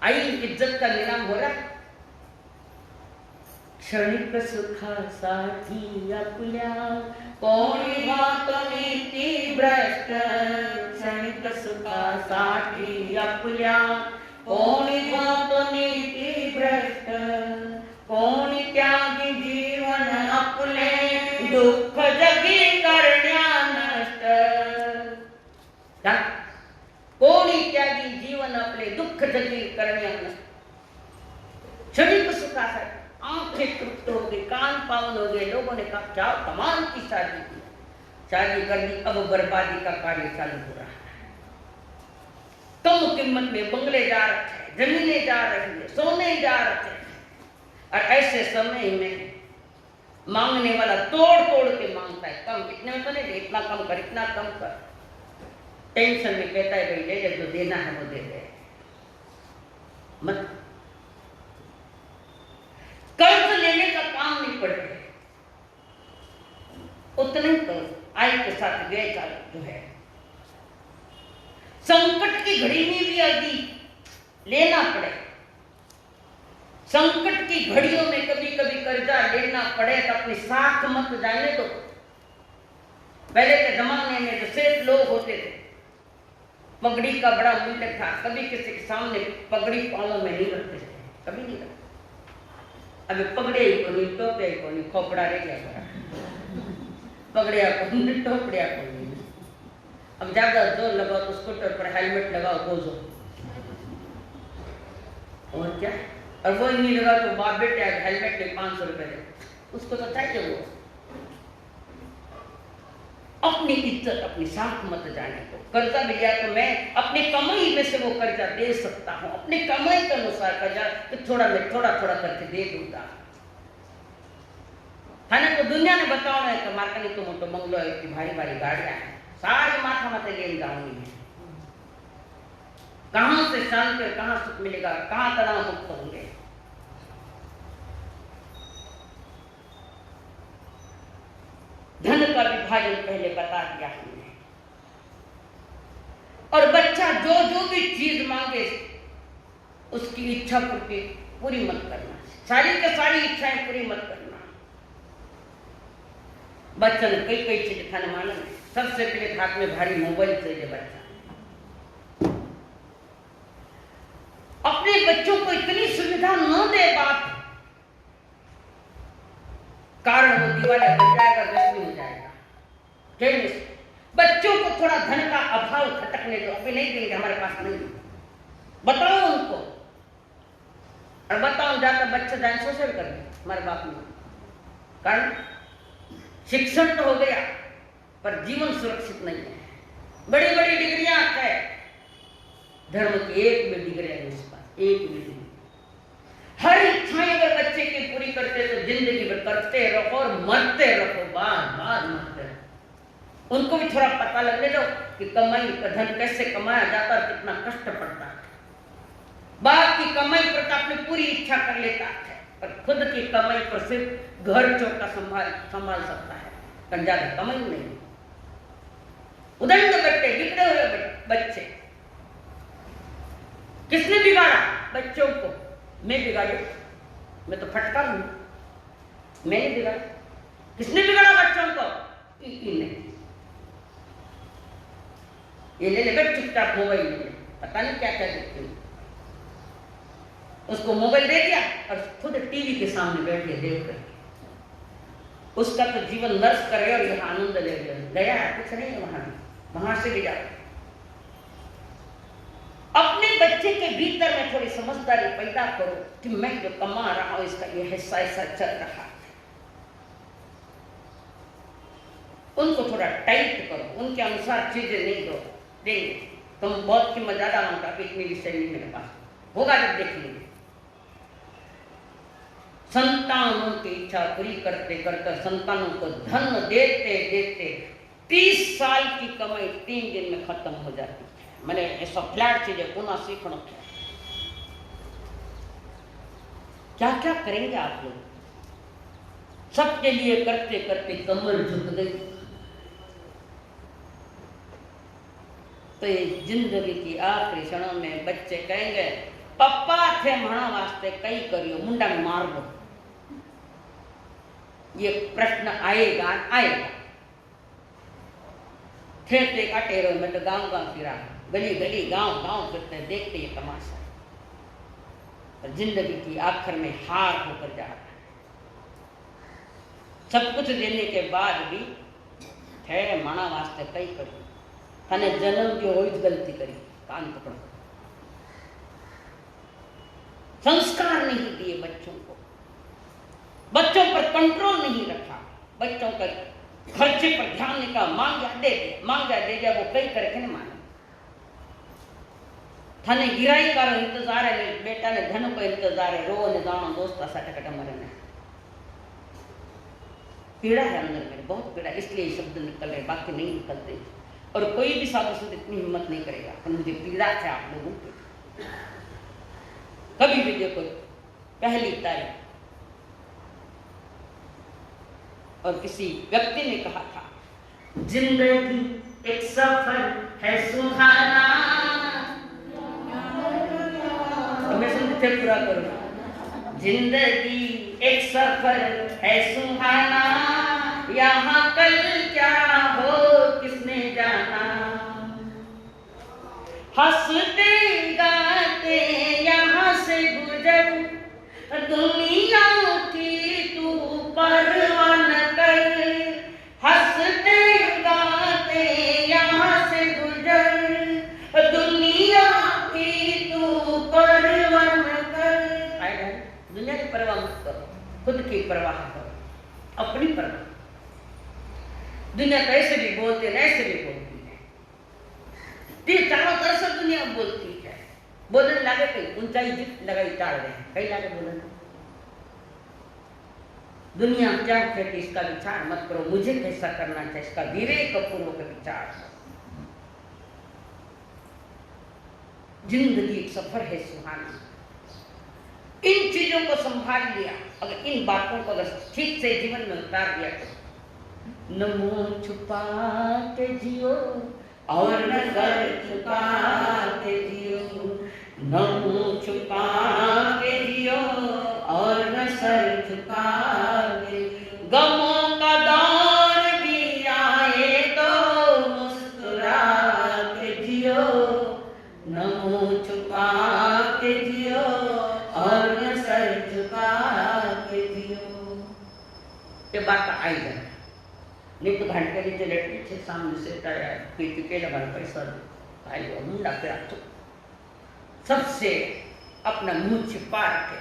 आई इज्जत का नीलाम हो रहा है। क्षणिक सुखा साठी आपल्या, कोणी बात नीती भ्रष्ट। क्षणिक सुखा साठी आपल्या, कोणी बात नीती भ्रष्ट। कोणी त्यागी जीवन आपले, दुःख जगी करण्या नष्ट। कोणी त्यागी जीवन आपले, दुःख जगी करण्या नष्ट। क्षणिक सुखासाठी आंखें तृप्त हो गई, कान पावन हो गए, लोगों ने कहा जाओ कमाल की शादी की, शादी कर दी, अब बर्बादी का कार्य चालू हो रहा है। कम कीमत में बंगले जा रखे हैं, जमीनें जा रही है, सोने जा रखे हैं, और ऐसे समय में मांगने वाला तोड़ तोड़ के मांगता है। कम इतने में तो नहीं, इतना कम कर, इतना कम कर। टेंशन में कहता है भाई ले ले, जो देना है वो दे दे, मत कर्ज लेने का काम नहीं पड़े, उतने तो आय के साथ व्यय का जो है। संकट की घड़ी में भी यदि लेना पड़े, संकट की घड़ियों में कभी कभी कर्जा लेना पड़े तो अपनी साख मत जाने दो। पहले के जमाने में जो सेठ लोग होते थे, पगड़ी का बड़ा मूल्य था, कभी किसी के सामने पगड़ी पालों में नहीं रखते थे, कभी नहीं रखते। अभी पगड़े को नहीं, टोपे को नहीं, खोपड़ा रह गया, पगड़िया को नहीं, टोपड़िया को नहीं। अब ज्यादा जोर लगाओ तो स्कूटर पर हेलमेट लगाओ बोझो, और क्या। और वो नहीं लगा तो बाप बेटे हेलमेट के 500 रुपए दे, उसको तो चाहिए वो। अपनी इज्जत अपनी साख मत जाने को। कर्जा लिया तो मैं अपनी कमाई में से वो कर्जा दे सकता हूँ, अपनी कमाई के अनुसार कर्जा तो थोड़ा मैं थोड़ा थोड़ा करके दे दूंगा। है ना, तो दुनिया ने बताओ ना तो मार्का नहीं तो मोटो बंगलो है कि भारी भारी गाड़ियां हैं, सारी माथा माथे ले जाऊंगी मैं। कहां से शांति, कहां सुख मिलेगा, कहां तनाव मुक्त होंगे। धन का विभाजन पहले बता दिया हमने। और बच्चा जो जो भी चीज मांगे उसकी इच्छा पूरी मत करना, सारी की सारी इच्छाएं पूरी मत करना। बच्चा ने कई कई चीजें खाने मालूम है। सबसे पहले हाथ में भारी मोबाइल चाहिए बच्चा। अपने बच्चों को इतनी सुविधा न दे बाप, कारण वो दिवाला बन जाएगा, व्यसनी हो जाएगा। बच्चों को थोड़ा धन का अभाव खटकने दो, अभी नहीं देंगे, हमारे पास नहीं, बताओ उनको। और बताओ जाकर बच्चा जाए सोशल कर दे हमारे बाप ने। कारण शिक्षण तो हो गया पर जीवन सुरक्षित नहीं है। बड़ी बड़ी डिग्रियां है, धर्म की एक भी डिग्री है उसके पास, एक भी डिग्री। हर इच्छाएं अगर बच्चे की पूरी करते तो जिंदगी भर करते रहो और मरते रहो, बार बार मरते रहो। उनको भी थोड़ा पता लगने दो कि कमाई का धन कैसे कमाया जाता है, कितना कष्ट पड़ता है। बाप की कमाई पर तो अपनी पूरी इच्छा कर लेता है, पर खुद की कमाई पर सिर्फ घर चौका संभाल सकता है, पर ज्यादा कमाई नहीं। उदंड बच्चे, बिगड़े हुए बच्चे, किसने बिगाड़ा बच्चों को? मैं बिगाड़ी, मैं तो फटकार हूं, मैंने बिगाड़ा। किसने बिगाड़ा बच्चों को? नहीं। ये ले लेकर चुपचाप मोबाइल ले, पता नहीं क्या क्या देखते हैं। उसको मोबाइल दे दिया और खुद टीवी के सामने बैठ के देख रहे। उसका तो जीवन नर्क करे और यह आनंद ले गया, कुछ नहीं है वहां से भी जाओ। अपने बच्चे के भीतर में थोड़ी समझदारी पैदा करो कि मैं जो कमा रहा हूं इसका ये हिस्सा ऐसा चल रहा है। उनको थोड़ा टाइट करो, उनके अनुसार चीजें नहीं दो देंगे। तुम बहुत कीमत ज्यादा मांगता, इतनी विषय नहीं मेरे पास, होगा जब देख लेंगे। संतानों की इच्छा पूरी करते करते संतानों को धन देते देते 30 साल की कमाई 3 दिन में खत्म हो जाती है। मैंने ऐसा फ्लैट चीजें पुनः सीखना क्या क्या करेंगे आप लोग? सबके लिए करते करते कमर झुक गई। तो ये जिंदगी की आखिरी क्षणों में बच्चे कहेंगे पप्पा थे मना वास्ते कई करियो, मुंडा में मार दो। ये प्रश्न आएगा आएगा। थे काटे रहो, मैं तो गांव गांव फिरा, गली गली गांव गांव फिरते देखते ये तमाशा। और जिंदगी की आखिर में हार होकर जा रहा है। सब कुछ देने के बाद भी थे मना वास्ते कई करियो, थाने जन्म की हो गलती करी, कान पकड़ो। संस्कार नहीं दिए बच्चों को, बच्चों पर कंट्रोल नहीं रखा, बच्चों का खर्चे पर ध्यान नहीं कहा। मांग दिया वो कई करके नहीं माना। थाने गिराई का इंतजार है, बेटा ने धन को इंतजार है, रो ने जानो दोस्त सटकट मरे ने। पीड़ा है अंदर में, बहुत पीड़ा, इसलिए शब्द निकल रहे, बाकी नहीं निकलते। और कोई भी साधु संत इतनी हिम्मत नहीं करेगा, पर मुझे पीड़ा है आप लोगों की। कभी भी देखो पहली तारीख, और किसी व्यक्ति ने कहा था जिंदगी एक सफर है सुहाना। तो मैं सुनते पूरा करूँ। जिंदगी एक सफर है सुहाना, यहाँ कल क्या हो किसने जाना। हंसते गाते यहाँ से गुजर, दुनिया की तू परवाह न कर। हंसते गाते यहाँ से गुजर, दुनिया की तू परवाह न कर। दुनिया की परवाह मत करो, खुद की परवाह करो, अपनी परवाह। दुनिया तो ऐसे भी बोलते है, ऐसे भी बोलती है, चारों तरफ से दुनिया बोलती है। बोलने लगे कहीं ऊंचाई जीत लगाई टाल रहे हैं, कहीं लागे बोलने। दुनिया क्या कहती इसका विचार मत करो, मुझे कैसा करना चाहिए इसका विवेक पूर्वक विचार। जिंदगी एक सफर है सुहाना। इन चीजों को संभाल लिया, अगर इन बातों को अगर ठीक से जीवन में उतार दिया तो न मुंह छुपा के जियो और न सर झुका के जियो, न मुँह छुपा के जियो और न सर झुका के। गमों का दौर भी आए तो मुस्कुरा के जियो, न मुँह छुपा के जियो और न सर झुका के जियो। ये बात आई जाए नहीं तो घंटे नीचे लेटी छे सामने से केला भर पैसा भाई मुंडा फिरा तो सबसे अपना मुंह छिपा रखे।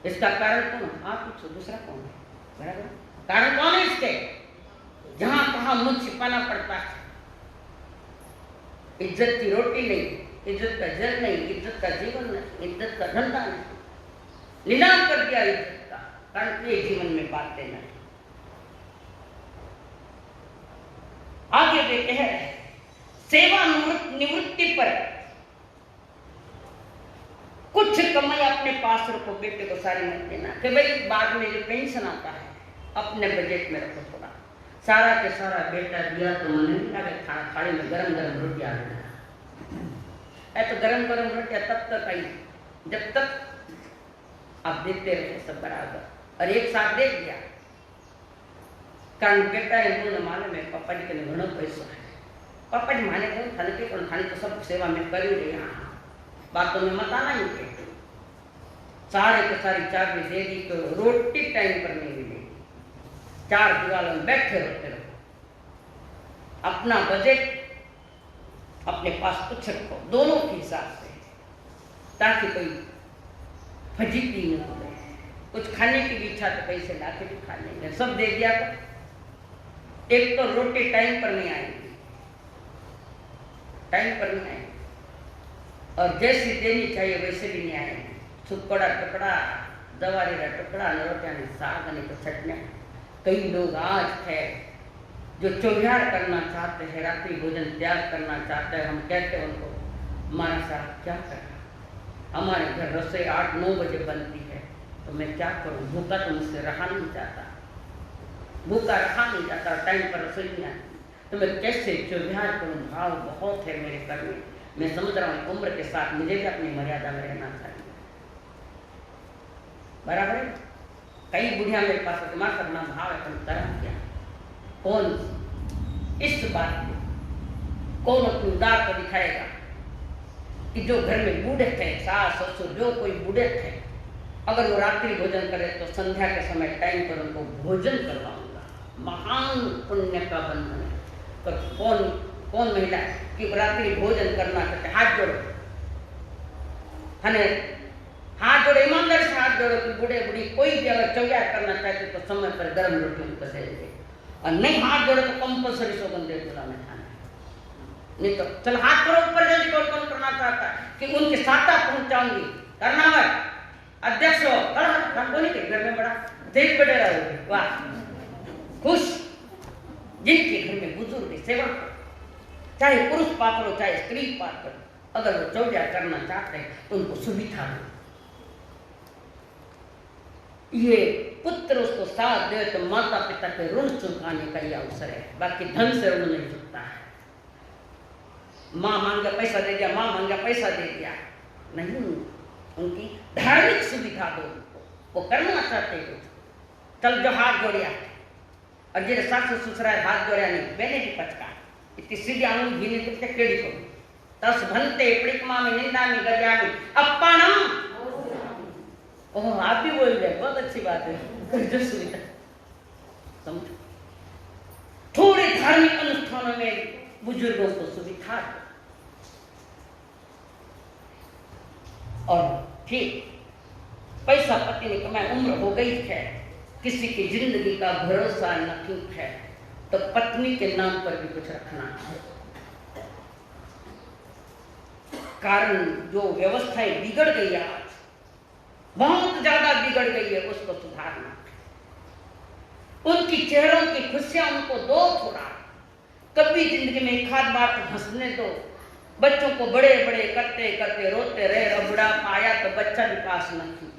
इसका कारण कौन? आप पूछो, दूसरा कौन है? बराबर, कारण कौन है इसके? जहां कहा मुंह छिपाना पड़ता है। इज्जत की रोटी नहीं, इज्जत का जल नहीं, इज्जत का जीवन नहीं, इज्जत का धंधा नहीं, नीलाम कर दिया इज्जत का, कारण ये जीवन में बातें नहीं। आगे देते हैं सेवा निवृत्ति पर कुछ कमाई अपने पास रखो, बेटे को सारी मत देना कि भाई बाद में जो पेंशन आता है अपने बजट में रखो थोड़ा। सारा के सारा बेटा दिया तो मन नहीं लगे, खाना थाली में गरम गरम रोटी आ गया है तो गरम गरम रोटियां तब तक आई जब तक आप देते रहे सब बराबर, और एक साथ दे दिया कारण बेटा एमने माने में पापा जी के घणो पैसो है। पापा जी माने को थाने तो सब सेवा में करी रही, हाँ बातों में मत आना ही के। सारे के सारी चाबी दे दी तो रोटी टाइम पर नहीं मिलेगी, चार दीवारों में बैठे रहते रहो। अपना बजट अपने पास कुछ रखो दोनों के हिसाब से, ताकि कोई फजीती न हो। कुछ खाने की भी इच्छा तो पैसे लाके भी खा लेंगे, सब दे दिया तो एक तो रोटी टाइम पर नहीं आएगी, टाइम पर नहीं आएगी, और जैसी देनी चाहिए वैसे भी नहीं आएगी। सुकड़ा टुकड़ा, दवारी का टुकड़ा, रोटियां साग नहीं तो चटनियाँ। कई लोग आज है जो चौहार करना चाहते हैं, रात्रि भोजन त्याग करना चाहते हैं। हम कहते हैं उनको हमारा साथ क्या करना, हमारे घर रसोई 8-9 बजे बनती है तो मैं क्या करूँ, भूखा तो मुझसे रहा नहीं जाता, भूखा रखा नहीं जाता, टाइम पर रसोई नहीं आती तो मैं कैसे चौहार करूँ। भाव बहुत है मेरे घर में, मैं समझ रहा हूँ उम्र के साथ मुझे भी अपनी मर्यादा में रहना चाहिए, बराबर है। कई बुढ़िया मेरे पास तुम्हारा करना भाव है, तुम कर्म क्या, कौन इस बात को कौन अपनी उदार को दिखाएगा कि जो घर में बूढ़े थे, सास ससुर जो कोई बूढ़े थे, अगर वो रात्रि भोजन करे तो संध्या के समय टाइम पर उनको भोजन करवाऊंगा। महान पुण्य का बंधन है। पर कौन महिला कि रात्रि भोजन करना चाहते, हाथ जोड़ो, हने हाथ जोड़ो, ईमानदार से हाथ जोड़ो कि बूढ़े बूढ़ी कोई भी अगर चौयार करना चाहते तो समय पर गर्म रोटी उनको दे दे, और नहीं हाथ जोड़ो तो कंपल्सरी सौगंध दे चूल्हा में खाना। नहीं तो चल हाथ करो ऊपर, जल्दी कौन करना चाहता है कि उनके साथा पहुंचाऊंगी, करना मत अध्यक्ष हो, नहीं के घर में बड़ा देख बड़े रहोगे, वाह खुश। जिनके घर में बुजुर्ग सेवा, चाहे पुरुष पात्र हो चाहे स्त्री पात्र, अगर वो चौजा करना चाहते हैं तो उनको सुविधा दो। ये पुत्र उसको साथ दे तो माता पिता के ऋण चुकाने का ये अवसर है, बाकी धन से ऋण नहीं चुकता है। माँ मांगा पैसा दे दिया, माँ मांगा पैसा दे दिया, नहीं, उनकी धार्मिक सुविधा दो उनको, वो करना चाहते हो चल जो हाथ जोड़िया, और जे सास ससुरा हाथ जोड़िया नहीं बेने की पचका इतनी सीधी आंगली घीने कुत्ते केड़ी को तस भनते प्रिकमा में निंदा में गजा में अपनम। ओह आप भी बोल रहे, बहुत अच्छी बात है, जो सुविधा समझो। थोड़े धार्मिक अनुष्ठानों में बुजुर्गों को सुविधा दो, और ठीक पैसा पति ने कमाया, उम्र हो गई है, किसी की जिंदगी का भरोसा नहीं है, तो पत्नी के नाम पर भी कुछ रखना है। कारण जो व्यवस्थाएं बिगड़ गई है आज, बहुत ज्यादा बिगड़ गई है, उसको सुधारना है। उनकी चेहरों की खुशियां उनको दो थोड़ा, कभी जिंदगी में एक आध बार हंसने दो। बच्चों को बड़े बड़े करते करते रोते रहे, अब बुढ़ापा आया तो बच्चा भी पास नहीं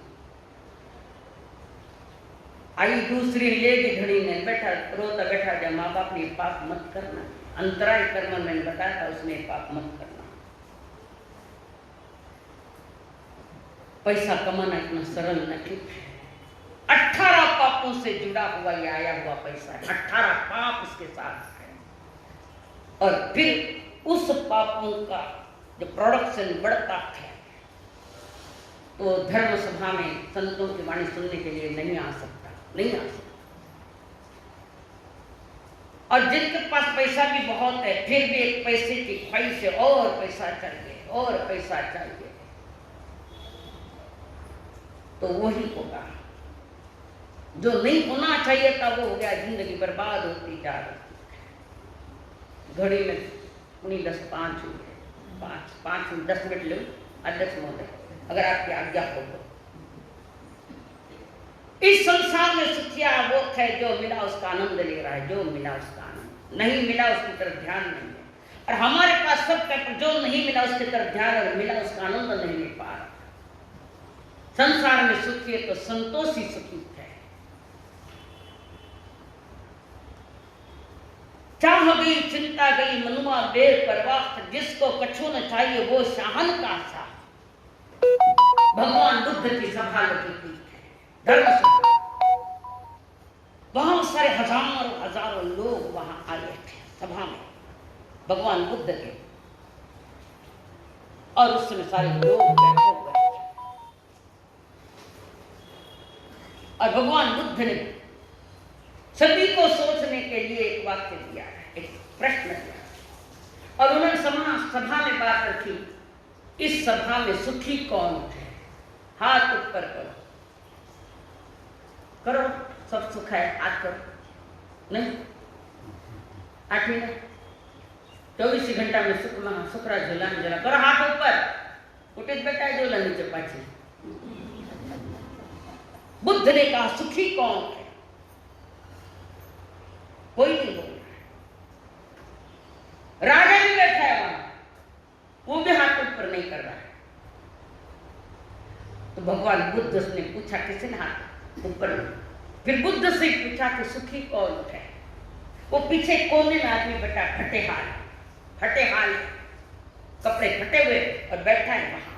आई, दूसरी लेगी घड़ी ने बैठा रोता बैठा जा, माँ बाप ने पाप मत करना, अंतराय कर्म मैंने बताया था उसने पाप मत करना। पैसा कमाना इतना सरल नहीं है। 18 पापों से जुड़ा हुआ ये आया हुआ पैसा है, 18 पाप उसके साथ है। और फिर उस पापों का जो प्रोडक्शन बढ़ता है, तो धर्म सभा में संतों की वाणी सुनने के लिए नहीं आ सकता, नहीं आ सकता। और जिनके पास पैसा भी बहुत है, फिर भी एक पैसे की ख्वाहिश है, और पैसा चाहिए, और पैसा चाहिए, तो वही होगा जो नहीं होना चाहिए था, वो हो गया। जिंदगी बर्बाद होती जा रही। घड़ी में 10:05 हुए, 5 10 मिनट लो अध्यक्ष महोदय, अगर आपकी आज्ञा हो तो। इस संसार में सुखिया वो है जो मिला उसका आनंद ले रहा है, जो मिला उसका आनंद, नहीं मिला उसकी तरफ ध्यान नहीं है। और हमारे पास सब का जो नहीं मिला उसकी तरफ ध्यान, और मिला उसका आनंद नहीं ले पा रहा। संसार में सुखी है तो संतोष ही सुखी है। चाह गई चिंता गई मनुआ बेपरवाह, जिसको कछु न चाहिए वो शाहन का सा। भगवान बुद्ध की सभा लगी थी, धर्म सभा। बहुत सारे हजारों लोग वहां आए थे सभा में, भगवान बुद्ध के। और उस समय सारे लोग बैठे हुए थे, और भगवान बुद्ध ने सभी को सोचने के लिए एक वाक्य दिया, एक प्रश्न दिया। और उन्होंने सभा में बात रखी, इस सभा में सुखी कौन है? हाथ ऊपर करो, करो, सब सुख है, हाथ करो। नहीं, 8 मिनट 24 घंटा में सुखरा झोला में झोला करो, हाथ ऊपर। उठे बेटा है झोला नीचे पाछे। बुद्ध ने कहा सुखी कौन है? कोई नहीं बोल रहा। राजा भी बैठा है वहां, वो भी हाथ ऊपर नहीं कर रहा है। तो भगवान बुद्ध ने पूछा, किसी ने हाथ ऊपर? फिर बुद्ध से पूछा कि सुखी कौन है? वो पीछे कोने में आदमी बैठा, फटे हाल, कपड़े फटे हुए, और बैठा है वहां।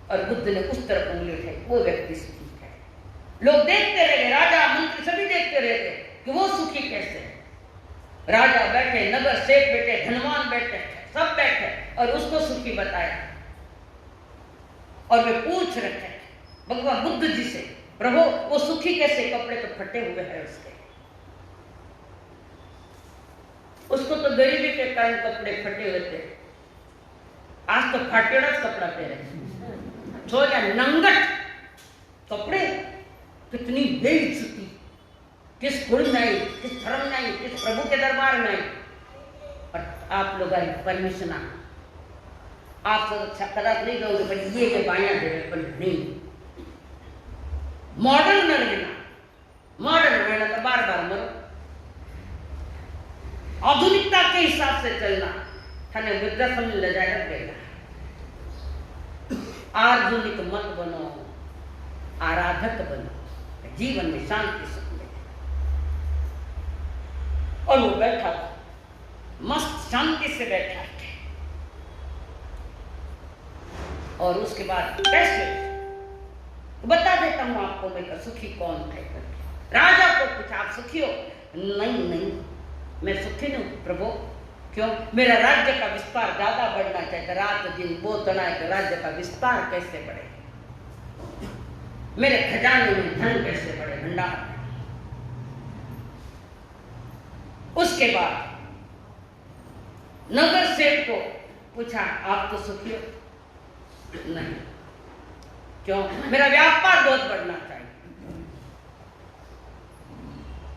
और बुद्ध ने उस तरफ उंगली उठाई, वो व्यक्ति सुखी है। लोग देखते रहे, राजा मंत्री सभी देखते रहे कि वो सुखी कैसे है। राजा बैठे, नगर सेठ बैठे, धनवान बैठे, सब बैठे, और उसको सुखी बताया। और वे पूछ रहे भगवान बुद्ध जी से, प्रभु वो सुखी कैसे? कपड़े तो फटे हुए हैं उसके। उसको तो गरीबी के कारण कपड़े फटे हुए थे, आज तो फाटेड़ा कपड़ा पहने, सो या नंगट कपड़े। कितनी बेइज्जती, किस गुण में आई, किस धर्म में आई, किस प्रभु के दरबार में आई। और आप लोग आई परमिशन, आप सब अच्छा कदाच नहीं कहोगे, पर ये बाया दे रहे, पर नहीं। मॉडर्न न रहना तो बार बार मरो। आधुनिकता के हिसाब से चलना, थाने वृद्धाश्रम में ले जाकर देगा। आधुनिक मत बनो, आराधक बनो, जीवन में शांति सुख मिले। और वो बैठा था, मस्त शांति से बैठा थे। और उसके बाद कैसे बता देता हूं आपको मैं सुखी कौन है। राजा को पूछा, आप सुखी हो? नहीं, मैं सुखी नहीं प्रभु। क्यों? मेरा राज्य का विस्तार ज्यादा बढ़ना चाहिए। रात दिन वो तना है, राज्य का विस्तार कैसे बढ़े, मेरे खजाने में धन कैसे बढ़े, भंडार। उसके बाद नगर सेठ को पूछा, आप तो सुखी हो? नहीं। क्यों? मेरा व्यापार बहुत बढ़ना चाहिए।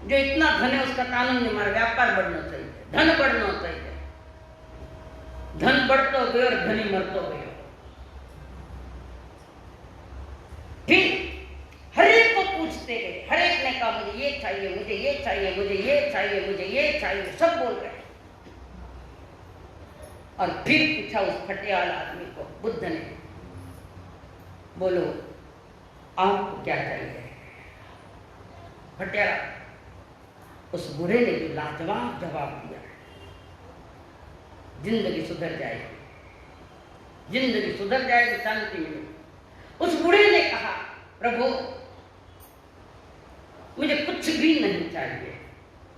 जो इतना धन है उसका कानून नहीं, हमारा व्यापार बढ़ना चाहिए, धन बढ़ना चाहिए। धन बढ़ते गए और धनी मरते गए। फिर हर एक को पूछते गए, हर एक ने कहा मुझे ये चाहिए, मुझे ये चाहिए, मुझे ये चाहिए, मुझे ये चाहिए, सब बोल रहे। और फिर पूछा उस फटेहाल आदमी को बुद्ध ने, बोलो आपको क्या चाहिए? फटेहाल उस बूढ़े ने भी लाजवाब जवाब दिया, जिंदगी सुधर जाएगी, जिंदगी सुधर जाएगी, शांति मिलेगी। उस बूढ़े ने कहा, प्रभु मुझे कुछ भी नहीं चाहिए,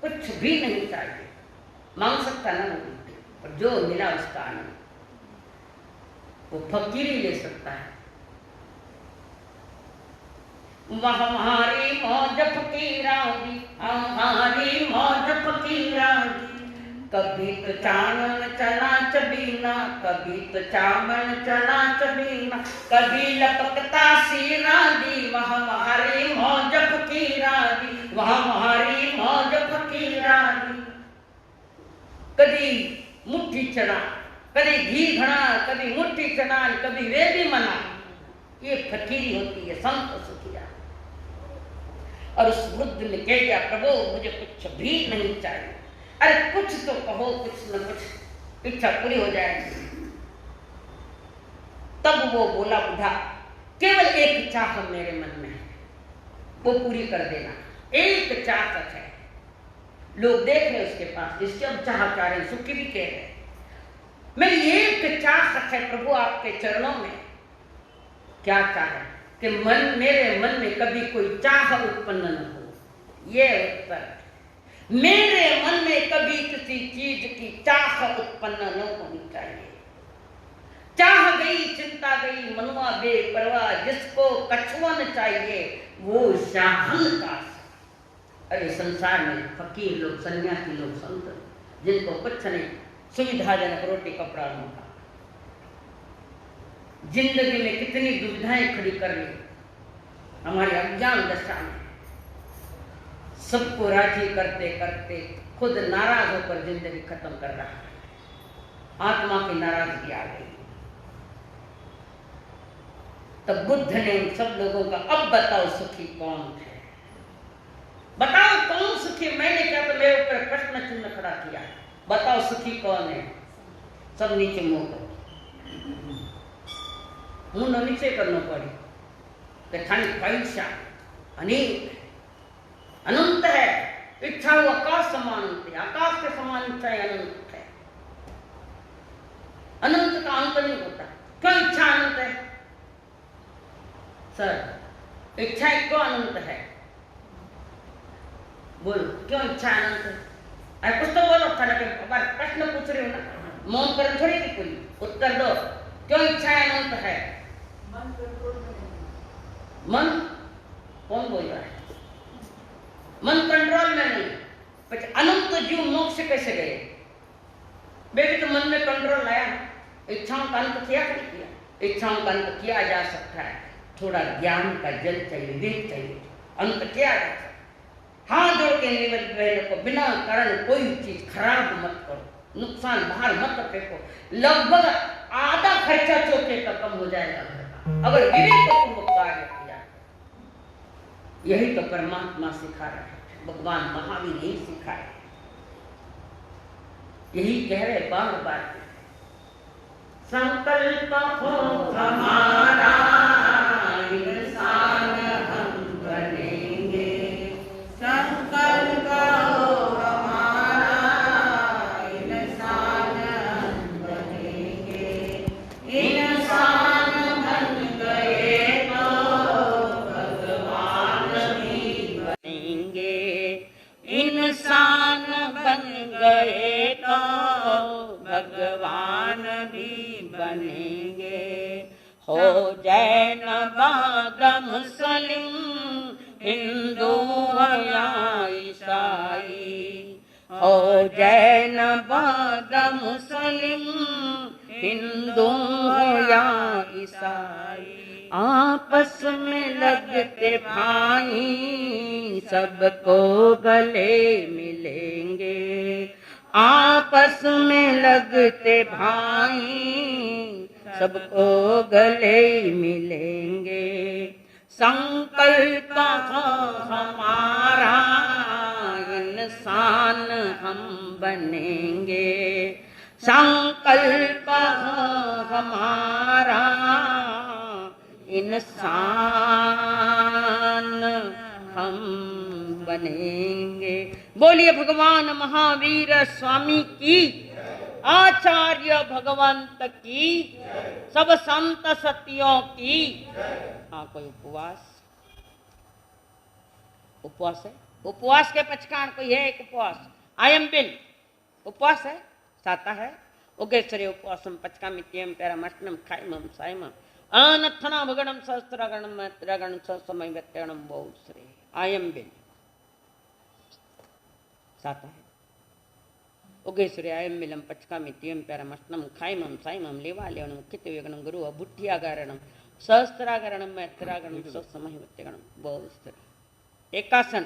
कुछ भी नहीं चाहिए। मांग सकता ना वो, पर जो मिला उसका आनंद वो फकीर ही ले सकता है। हमारी मौज फकीरा दी, हमारी मौज फकीरा दी, कभी तो चावल चना चबीना, कभी तो चावल चना चबीना, कभी लपकता सीना दी, वह हमारी मौज फकीरा दी, वह हमारी मौज फकीरा दी। कभी मुट्ठी चना, कभी घी घड़ा, कभी मुट्ठी चना, कभी वे भी मना। ये फकीरी होती है, संत सुखिया। और उस वृद्ध ने कह दिया, प्रभु मुझे कुछ भी नहीं चाहिए। अरे कुछ तो कहो, कुछ न कुछ इच्छा पूरी हो जाएगी। तब वो बोला, बुढ़ा केवल एक चाह मेरे मन में है, वो पूरी कर देना। एक चाह सच है, लोग देख रहे उसके पास, जिसके अब चाह चाह रहे, सुखी भी कह रहे, मेरी एक चाह सच है प्रभु आपके चरणों में। क्या चाह है? कि मेरे मन में कभी कोई चाह उत्पन्न न हो। ये उत्तर, मेरे मन में कभी किसी चीज की चाह उत्पन्न न होनी चाहिए। चाह गई चिंता गई, मनुआ बेपरवाह, जिसको कछुअन चाहिए वो शाहन का। अरे संसार में फकीर लोग, सन्यासी लोग, संत जिनको कुछ नहीं, सुविधाजनक रोटी कपड़ा मकान, जिंदगी में कितनी दुविधाएं खड़ी कर ली हमारी अज्ञान दशा में। सबको राजी करते करते खुद नाराज होकर जिंदगी खत्म कर रहा है। आत्मा की नाराजगी आ गई। तब बुद्ध ने उन सब लोगों का, अब बताओ सुखी कौन है, बताओ कौन सुखी। मैंने क्या तो मेरे ऊपर प्रश्न चिन्ह खड़ा किया, बताओ सुखी कौन है। सब नीचे मुंह करो, मुंह नीचे करना पड़े। पैसा अनेक अनंत है, इच्छा वो आकाश समान है, आकाश के समान इच्छाएं अनंत है। अनंत का अंत नहीं होता। क्यों इच्छा अनंत है? सर इच्छाएं क्यों अनंत है? बोलो क्यों इच्छा अनंत है? अरे कुछ तो बोलो, प्रश्न पूछ रही हो ना, मौन कर थोड़ी थी, कोई उत्तर दो। क्यों इच्छा अनंत है? मन कौन बोल रहा है? मन कंट्रोल में नहीं। अनंत जीव मोक्ष कैसे गए? बेबी तो मन में कंट्रोल लाया, इच्छाओं का अंत किया नहीं किया? इच्छाओं का अंत किया जा सकता है, थोड़ा ज्ञान का जल चाहिए, विवेक चाहिए, अंत किया जा सकता है। हाथ जोड़ के निवेदन बहनों को, बिना कारण कोई चीज खराब मत करो, नुकसान बाहर मत फेंको। लगभग आधा खर्चा चौके का कम हो जाएगा अगर विवेक पूर्वक कार्य किया। यही तो परमात्मा सिखा रहे हैं, भगवान महावीर यही सिखाए, यही कह रहे बार बार, संकल्प हो हमारा इंसान हम बनेंगे, संकल्प हो हमारा इंसान हम बनेंगे, इंसान बन गए तो भगवान भी बनेंगे, इंसान बन गए तो भगवान भी बनेंगे। हो जैन बौद्ध मुस्लिम हिंदू या ईसाई, हो जैन बौद्ध मुस्लिम हिंदू या ईसाई, आपस में लगते भाई सबको गले मिलेंगे, आपस में लगते भाई सबको गले मिलेंगे। संकल्प हो हमारा इंसान हम बनेंगे, संकल्प हो हमारा इंसान हम बनेंगे। बोलिए भगवान महावीर स्वामी की। आचार्य भगवंत की, सब संत सतियों की। हाँ, कोई उपवास, उपवास है, उपवास के पचकान कोई है एक उपवास, आयम बिल उपवास है, साता है, उगेश्वरी उपवासम पचकामित्यम पैरामष्टनम खाइमम साइमम अनथना भगणम सहस्त्रगणम मैत्रगणम ससमय व्यत्यणम बहुश्री। आयम बिल साता है, उगेश्वरी आयम बिलम पचकामित्यम पैरामष्टनम खाइमम साइमम लेवालेवणम खितव्यगणम गुरु अभुट्ठियागारणम सहस्त्रागरणम मैत्रागणम ससमय व्यत्यगणम बहुश्री। एकासन,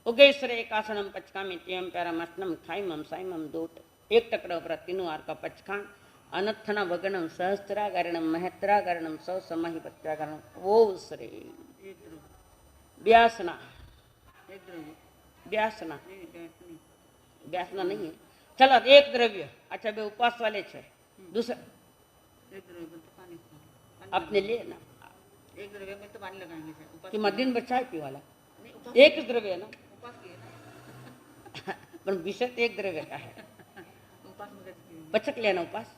उगेश्वर एकासनम पचकामित्यम पैरामष्टनम खाइमम साइमम दोट, एक टकरा पर तीनों आर का पचकान, अनथना भगणम सहस्त्रागरणम महत्रागरणम सौ समहि पत्यागरणम वो श्री। व्यासना, व्यासना, व्यासना नहीं है, चलो एक द्रव्य। अच्छा बे उपवास वाले छे, दूसरा अपने लिए ना, एक द्रव्य में तो पानी लगाएंगे कि दिन भर चाय पी वाला, एक द्रव्य है ना, पर विषय तो एक द्रव्य का है। बचक लेना उपास,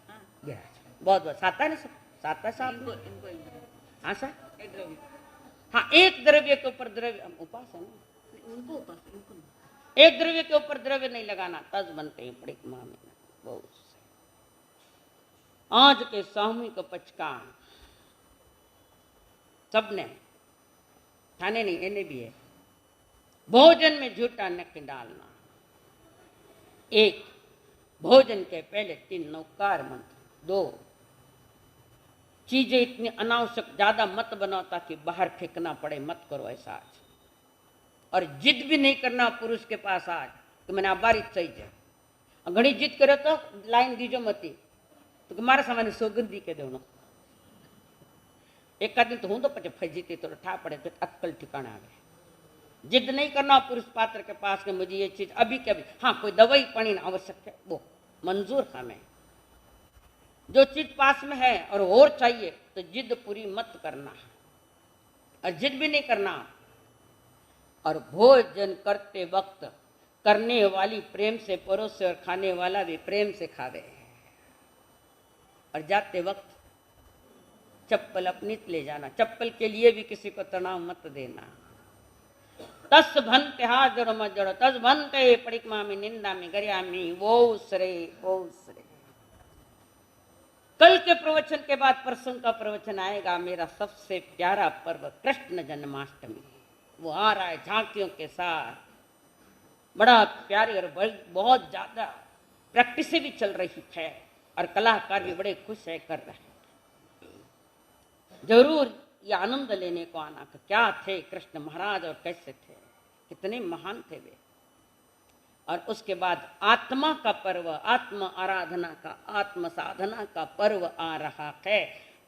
बहुत बहुत साता है ना, सब साता साहब इनको हाँ सर, एक द्रव्य, हाँ एक द्रव्य के ऊपर द्रव्य उपास है ना, उनको उपास, एक द्रव्य के ऊपर द्रव्य नहीं लगाना, तज बनते हैं पड़े मामे। बहुत आज के सामूहिक पचकान सबने, थाने नहीं इन्हें भी है, भोजन में झूठा नक डालना। एक, भोजन के पहले 3 नौकार मंत्र। 2, चीजें इतनी अनावश्यक ज्यादा मत बनाओ ताकि बाहर फेंकना पड़े, मत करो ऐसा आज। और जिद भी नहीं करना पुरुष के पास आज कि मैंने बारी चाहिए, घड़ी जिद करे तो लाइन दीजो मती तो मारा सामान्य सौगंधी के दो। एक दिन तो हूं तो पचे फजीती तो ठा पड़े तो अक्कल ठिकाना आवे। जिद नहीं करना पुरुष पात्र के पास के मुझे ये चीज अभी के अभी, हाँ कोई दवाई पानी आवश्यक है वो मंजूर हमें, जो चीज पास में है और चाहिए तो जिद पूरी मत करना, और जिद भी नहीं करना। और भोजन करते वक्त करने वाली प्रेम से परोसे और खाने वाला भी प्रेम से खावे। और जाते वक्त चप्पल अपनी ले जाना, चप्पल के लिए भी किसी को तनाव मत देना। तस भंते हाथ जड़ो मत जड़ो, तस भंते परिक्रमा में निंदा में गरिया में वो श्रे वो श्रे। कल के प्रवचन के बाद प्रसंग का प्रवचन आएगा, मेरा सबसे प्यारा पर्व कृष्ण जन्माष्टमी, वो आ रहा है झांकियों के साथ, बड़ा प्यारी और बहुत ज्यादा प्रैक्टिस भी चल रही है और कलाकार भी बड़े खुश है कर रहे हैं। जरूर ये आनंद लेने को आना कि क्या थे कृष्ण महाराज और कैसे थे, कितने महान थे वे। और उसके बाद आत्मा का पर्व, आत्म आराधना का, आत्म साधना का पर्व आ रहा है,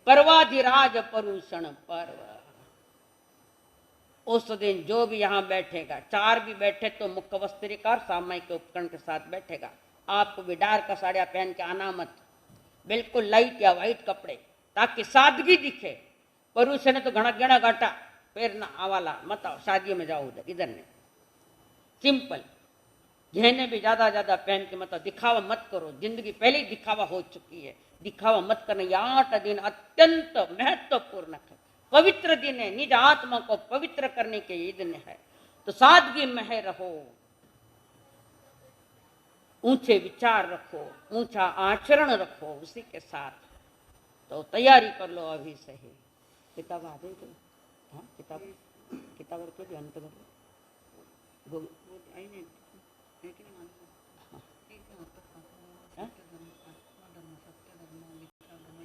पर्वाधिराज परुषण पर्व। उस दिन जो भी यहाँ बैठेगा, 4 भी बैठे तो मुख्य वस्त्रिका सामयिक उपकरण के साथ बैठेगा। आपको बिडार का साड़िया पहन के आना मत, बिल्कुल लाइट या वाइट कपड़े ताकि सादगी दिखे। परुष ने तो घना गणा घाटा पैरना आवाला मत आओ, शादी में जाओ उधर, इधर नहीं, सिंपल। गहने भी ज्यादा ज्यादा पहन के मत, दिखावा मत करो, जिंदगी पहले ही दिखावा हो चुकी है, दिखावा मत करना। 8 दिन अत्यंत महत्वपूर्ण है, पवित्र दिन है, निज आत्मा को पवित्र करने के ये दिन है। तो सादगी में रहो, ऊंचे विचार रखो, ऊंचा आचरण रखो उसी के साथ। तो तैयारी कर लो अभी से ही। किताब आ गई, हाँ किताब के भी अंत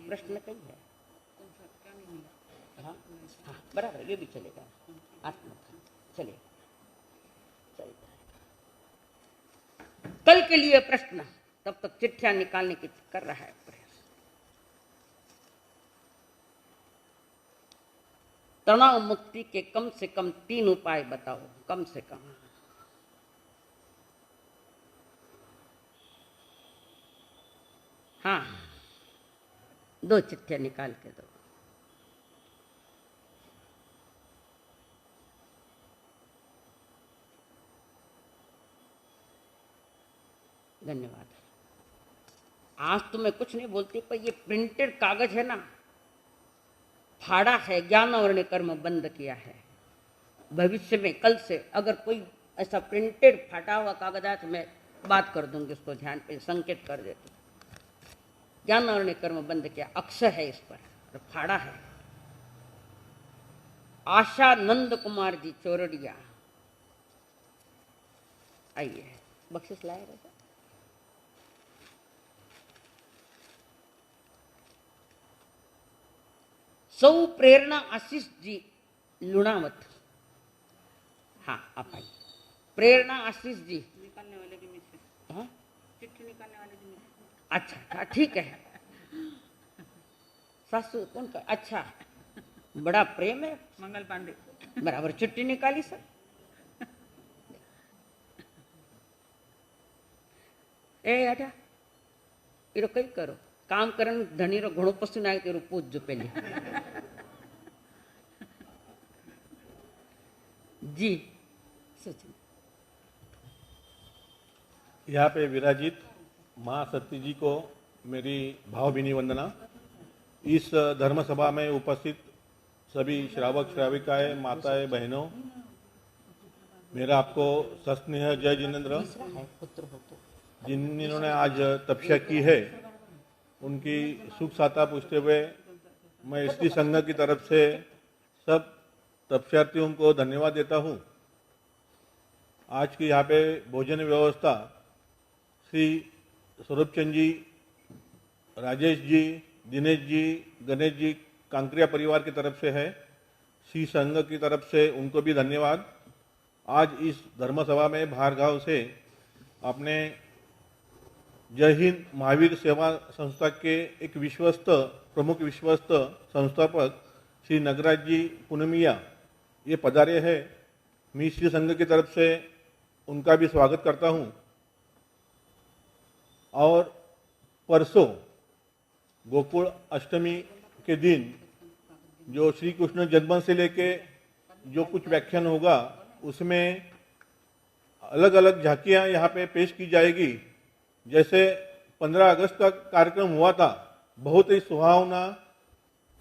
प्रश्न कई है, हाँ हाँ बराबर, ये भी चलेगा, आत्मा चलेगा। कल के लिए प्रश्न, तब तक चिट्ठियां निकालने की कर रहा है प्रयास। तनाव मुक्ति के कम से कम 3 उपाय बताओ, कम से कम। हाँ 2 चिट्ठियां निकाल के दो। धन्यवाद। आज तो मैं कुछ नहीं बोलती, पर ये प्रिंटेड कागज है ना, फाड़ा है, ज्ञान और कर्म बंद किया है। भविष्य में कल से अगर कोई ऐसा प्रिंटेड फाटा हुआ कागज आए तो मैं बात कर दूंगी, उसको ध्यान पे संकेत कर देती। ज्ञान और कर्म बंद किया, अक्षर है इस पर, फाड़ा है। आशा नंद कुमार जी चोरडिया, आइए बख्शिश लाए राजा। सौ प्रेरणा आशीष जी लुणावत, हाँ आप आइए। प्रेरणा आशीष जी निकालने वाले की मिसेस, हाँ चिट्ठी निकालने वाले की मिसेस। अच्छा ठीक है। सासू कौन का? अच्छा, बड़ा प्रेम है। मंगल पांडे बराबर चिट्ठी निकाली सर। ए आजा ये कई करो काम करन धनी रो घणो पसंद आए तेरो पूछ जो पहले जी सचिन। यहाँ पे विराजित माँ सती जी को मेरी भावभीनी वंदना। इस धर्म सभा में उपस्थित सभी श्रावक श्राविकाएं, माताएं, बहनों, मेरा आपको सस्नेह जय जिनेन्द्र। जिन्होंने आज तपस्या की है उनकी सुख साता पूछते हुए मैं स्त्री संघ की तरफ से सब तपस्यार्थियों को धन्यवाद देता हूँ। आज की यहाँ पे भोजन व्यवस्था श्री स्वरूपचंद जी, राजेश जी, दिनेश जी, गणेश जी कांकरिया परिवार की तरफ से है। श्री संघ की तरफ से उनको भी धन्यवाद। आज इस धर्म सभा में बाहरगांव से अपने जय हिंद महावीर सेवा संस्था के एक विश्वस्त, प्रमुख विश्वस्त संस्थापक श्री नगराज जी पूनमिया ये पधारे हैं। मैं श्री संघ की तरफ से उनका भी स्वागत करता हूँ। और परसों गोकुल अष्टमी के दिन जो श्री कृष्ण जन्म से लेके जो कुछ व्याख्यान होगा उसमें अलग अलग झांकियाँ यहाँ पे पेश की जाएगी। जैसे 15 अगस्त का कार्यक्रम हुआ था, बहुत ही सुहावना,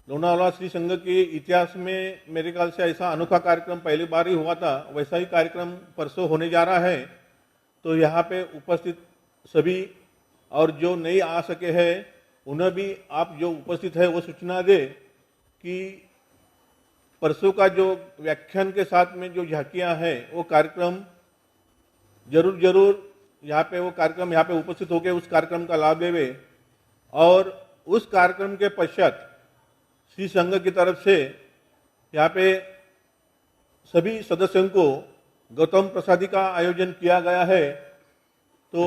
लोनावाला श्री संघ के इतिहास में मेरे ख्याल से ऐसा अनोखा कार्यक्रम पहली बार ही हुआ था। वैसा ही कार्यक्रम परसों होने जा रहा है। तो यहाँ पे उपस्थित सभी और जो नहीं आ सके हैं उन्हें भी आप जो उपस्थित है वो सूचना दे कि परसों का जो व्याख्यान के साथ में जो झांकियाँ हैं वो कार्यक्रम जरूर यहाँ पे वो कार्यक्रम यहाँ पे उपस्थित होकर उस कार्यक्रम का लाभ लेवे। और उस कार्यक्रम के पश्चात श्री संघ की तरफ से यहाँ पे सभी सदस्यों को गौतम प्रसादी का आयोजन किया गया है। तो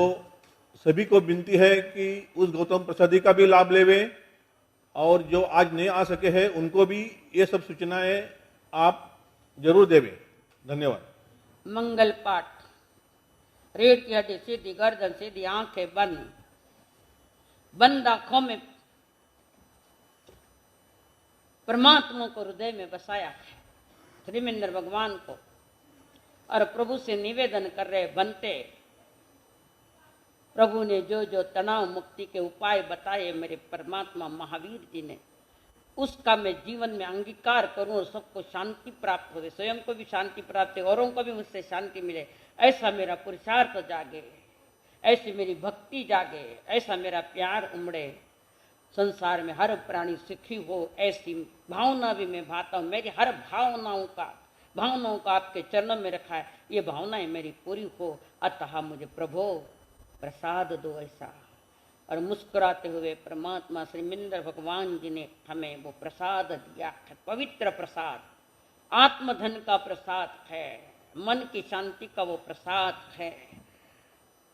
सभी को विनती है कि उस गौतम प्रसादी का भी लाभ लेवे और जो आज नहीं आ सके हैं उनको भी ये सब सूचनाएं आप जरूर देवे। धन्यवाद। मंगल पाठ। रीढ़ की हड्डी सीधी, गर्दन सीधी, आंखें बंद, बंद आंखों में परमात्मा को हृदय में बसाया है, श्रीमिंदर भगवान को, और प्रभु से निवेदन कर रहे बनते। प्रभु ने जो जो तनाव मुक्ति के उपाय बताए मेरे परमात्मा महावीर जी ने, उसका मैं जीवन में अंगीकार करूं और सबको शांति प्राप्त हो, स्वयं को भी शांति प्राप्त हो, औरों को भी मुझसे शांति मिले। ऐसा मेरा पुरुषार्थ जागे, ऐसी मेरी भक्ति जागे, ऐसा मेरा प्यार उमड़े, संसार में हर प्राणी सुखी हो, ऐसी भावना भी मैं भाता हूँ। मेरी हर भावनाओं का आपके चरणों में रखा है, ये भावनाएं मेरी पूरी हो। अतः मुझे प्रभु प्रसाद दो ऐसा। और मुस्कुराते हुए परमात्मा श्रीमिंदर भगवान जी ने हमें वो प्रसाद दिया है, पवित्र प्रसाद, आत्मधन का प्रसाद है, मन की शांति का वो प्रसाद है।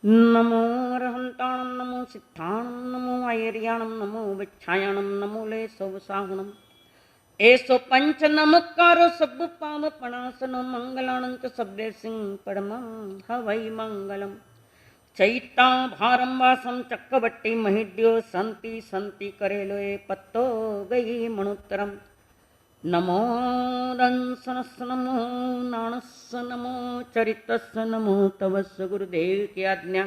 नमो रहंताणम, नमो सिद्धाणम, नमो आयर्याणम, नमो विच्छायाणम, नमो ले सौसाहुणम। एसो पंच नमकारो सब पाव पणासनो, मंगलानंत सभ्य सिंह परमं हवै मंगलम। चैता भारम वासम चक्रवट्टी महिड्यो, संति संति करेलोए पत्तो गई मणुत्तरम। नमो दंसनस, नमो नाणस, नमो चरितस, नमो तवस गुरुदेव की आज्ञा।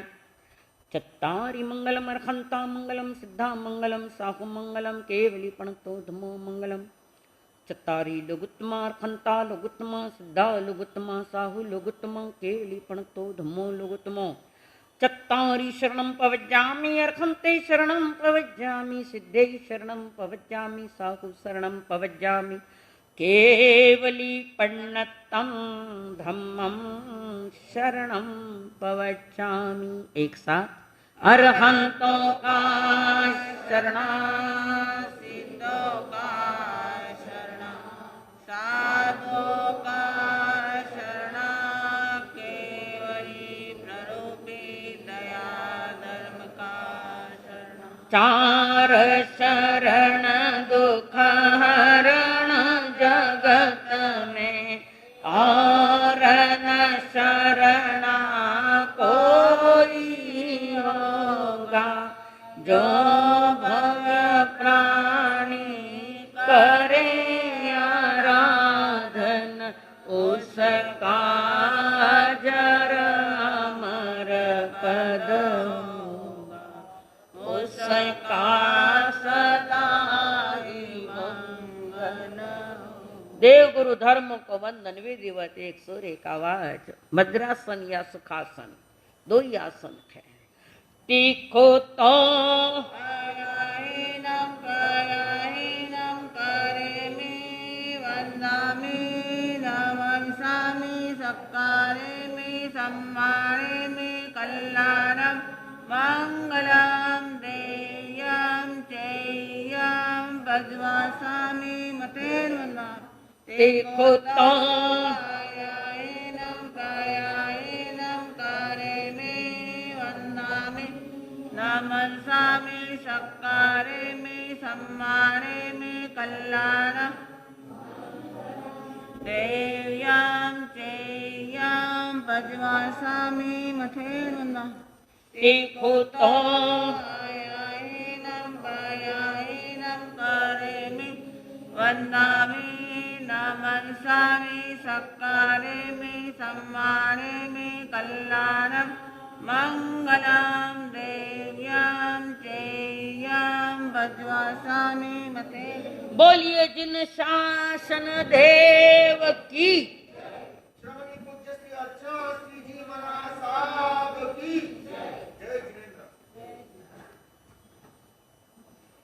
चत्तारि मंगलम अर्हंता मंगलम सिद्धा मंगलम साहु मंगलम केवली प्रणतो धमो मंगलम चत्तारि लघुत्तमा अर्हंता लघुत्तमा सिद्धा लघुत्तमा साहु लघुत्तमा केवली प्रणतो धमो लघुत्तमो चत्तारि शरणं पवज्जामि अर्हन्ते शरणं पवज्जामि सिद्धे शरणं पवज्जामि साहु शरणं पवज्जामि केवली प्रणतं धम्मं शरणं पवज्जामि। एक साथ अरहंतों का शरणा सिद्धों का शरणा साधुओं का शरणा केवली प्ररूपी दया धर्म का शरणा चार शरण दुख हरण जगत में और न शरणा कोई होगा जो भव प्राणी करे आराधन उसका जर अमर पद होगा उसका सदा ही मंगल। देव गुरु धर्म को वंदन विधिवत 101 आवाज। भद्रासन या सुखासन दो ही आसन है। तीखो तो कायाहीनं करेमि वन्दामि नमस्सामि सत्कारेमि सम्मानेमि कल्याणं मङ्गलं देयं चेयं वज्वासामि मतेन वन्दामि। तीखो तो कायाहीनं करेमि वन्दामि नमस्सामि सत्कारेमि सम्मानेमि कल्याणं देयं चेयं वज्वासामि मथेन वन्दामि। तीखो तो कायाहीनं करेमि वन्दामि नमस्सामि सत्कारेमि सम्मानेमि कल्याणं मङ्गलं देव्यं चेयं वज्वासामि मते। बोलिए जिन शासन देव की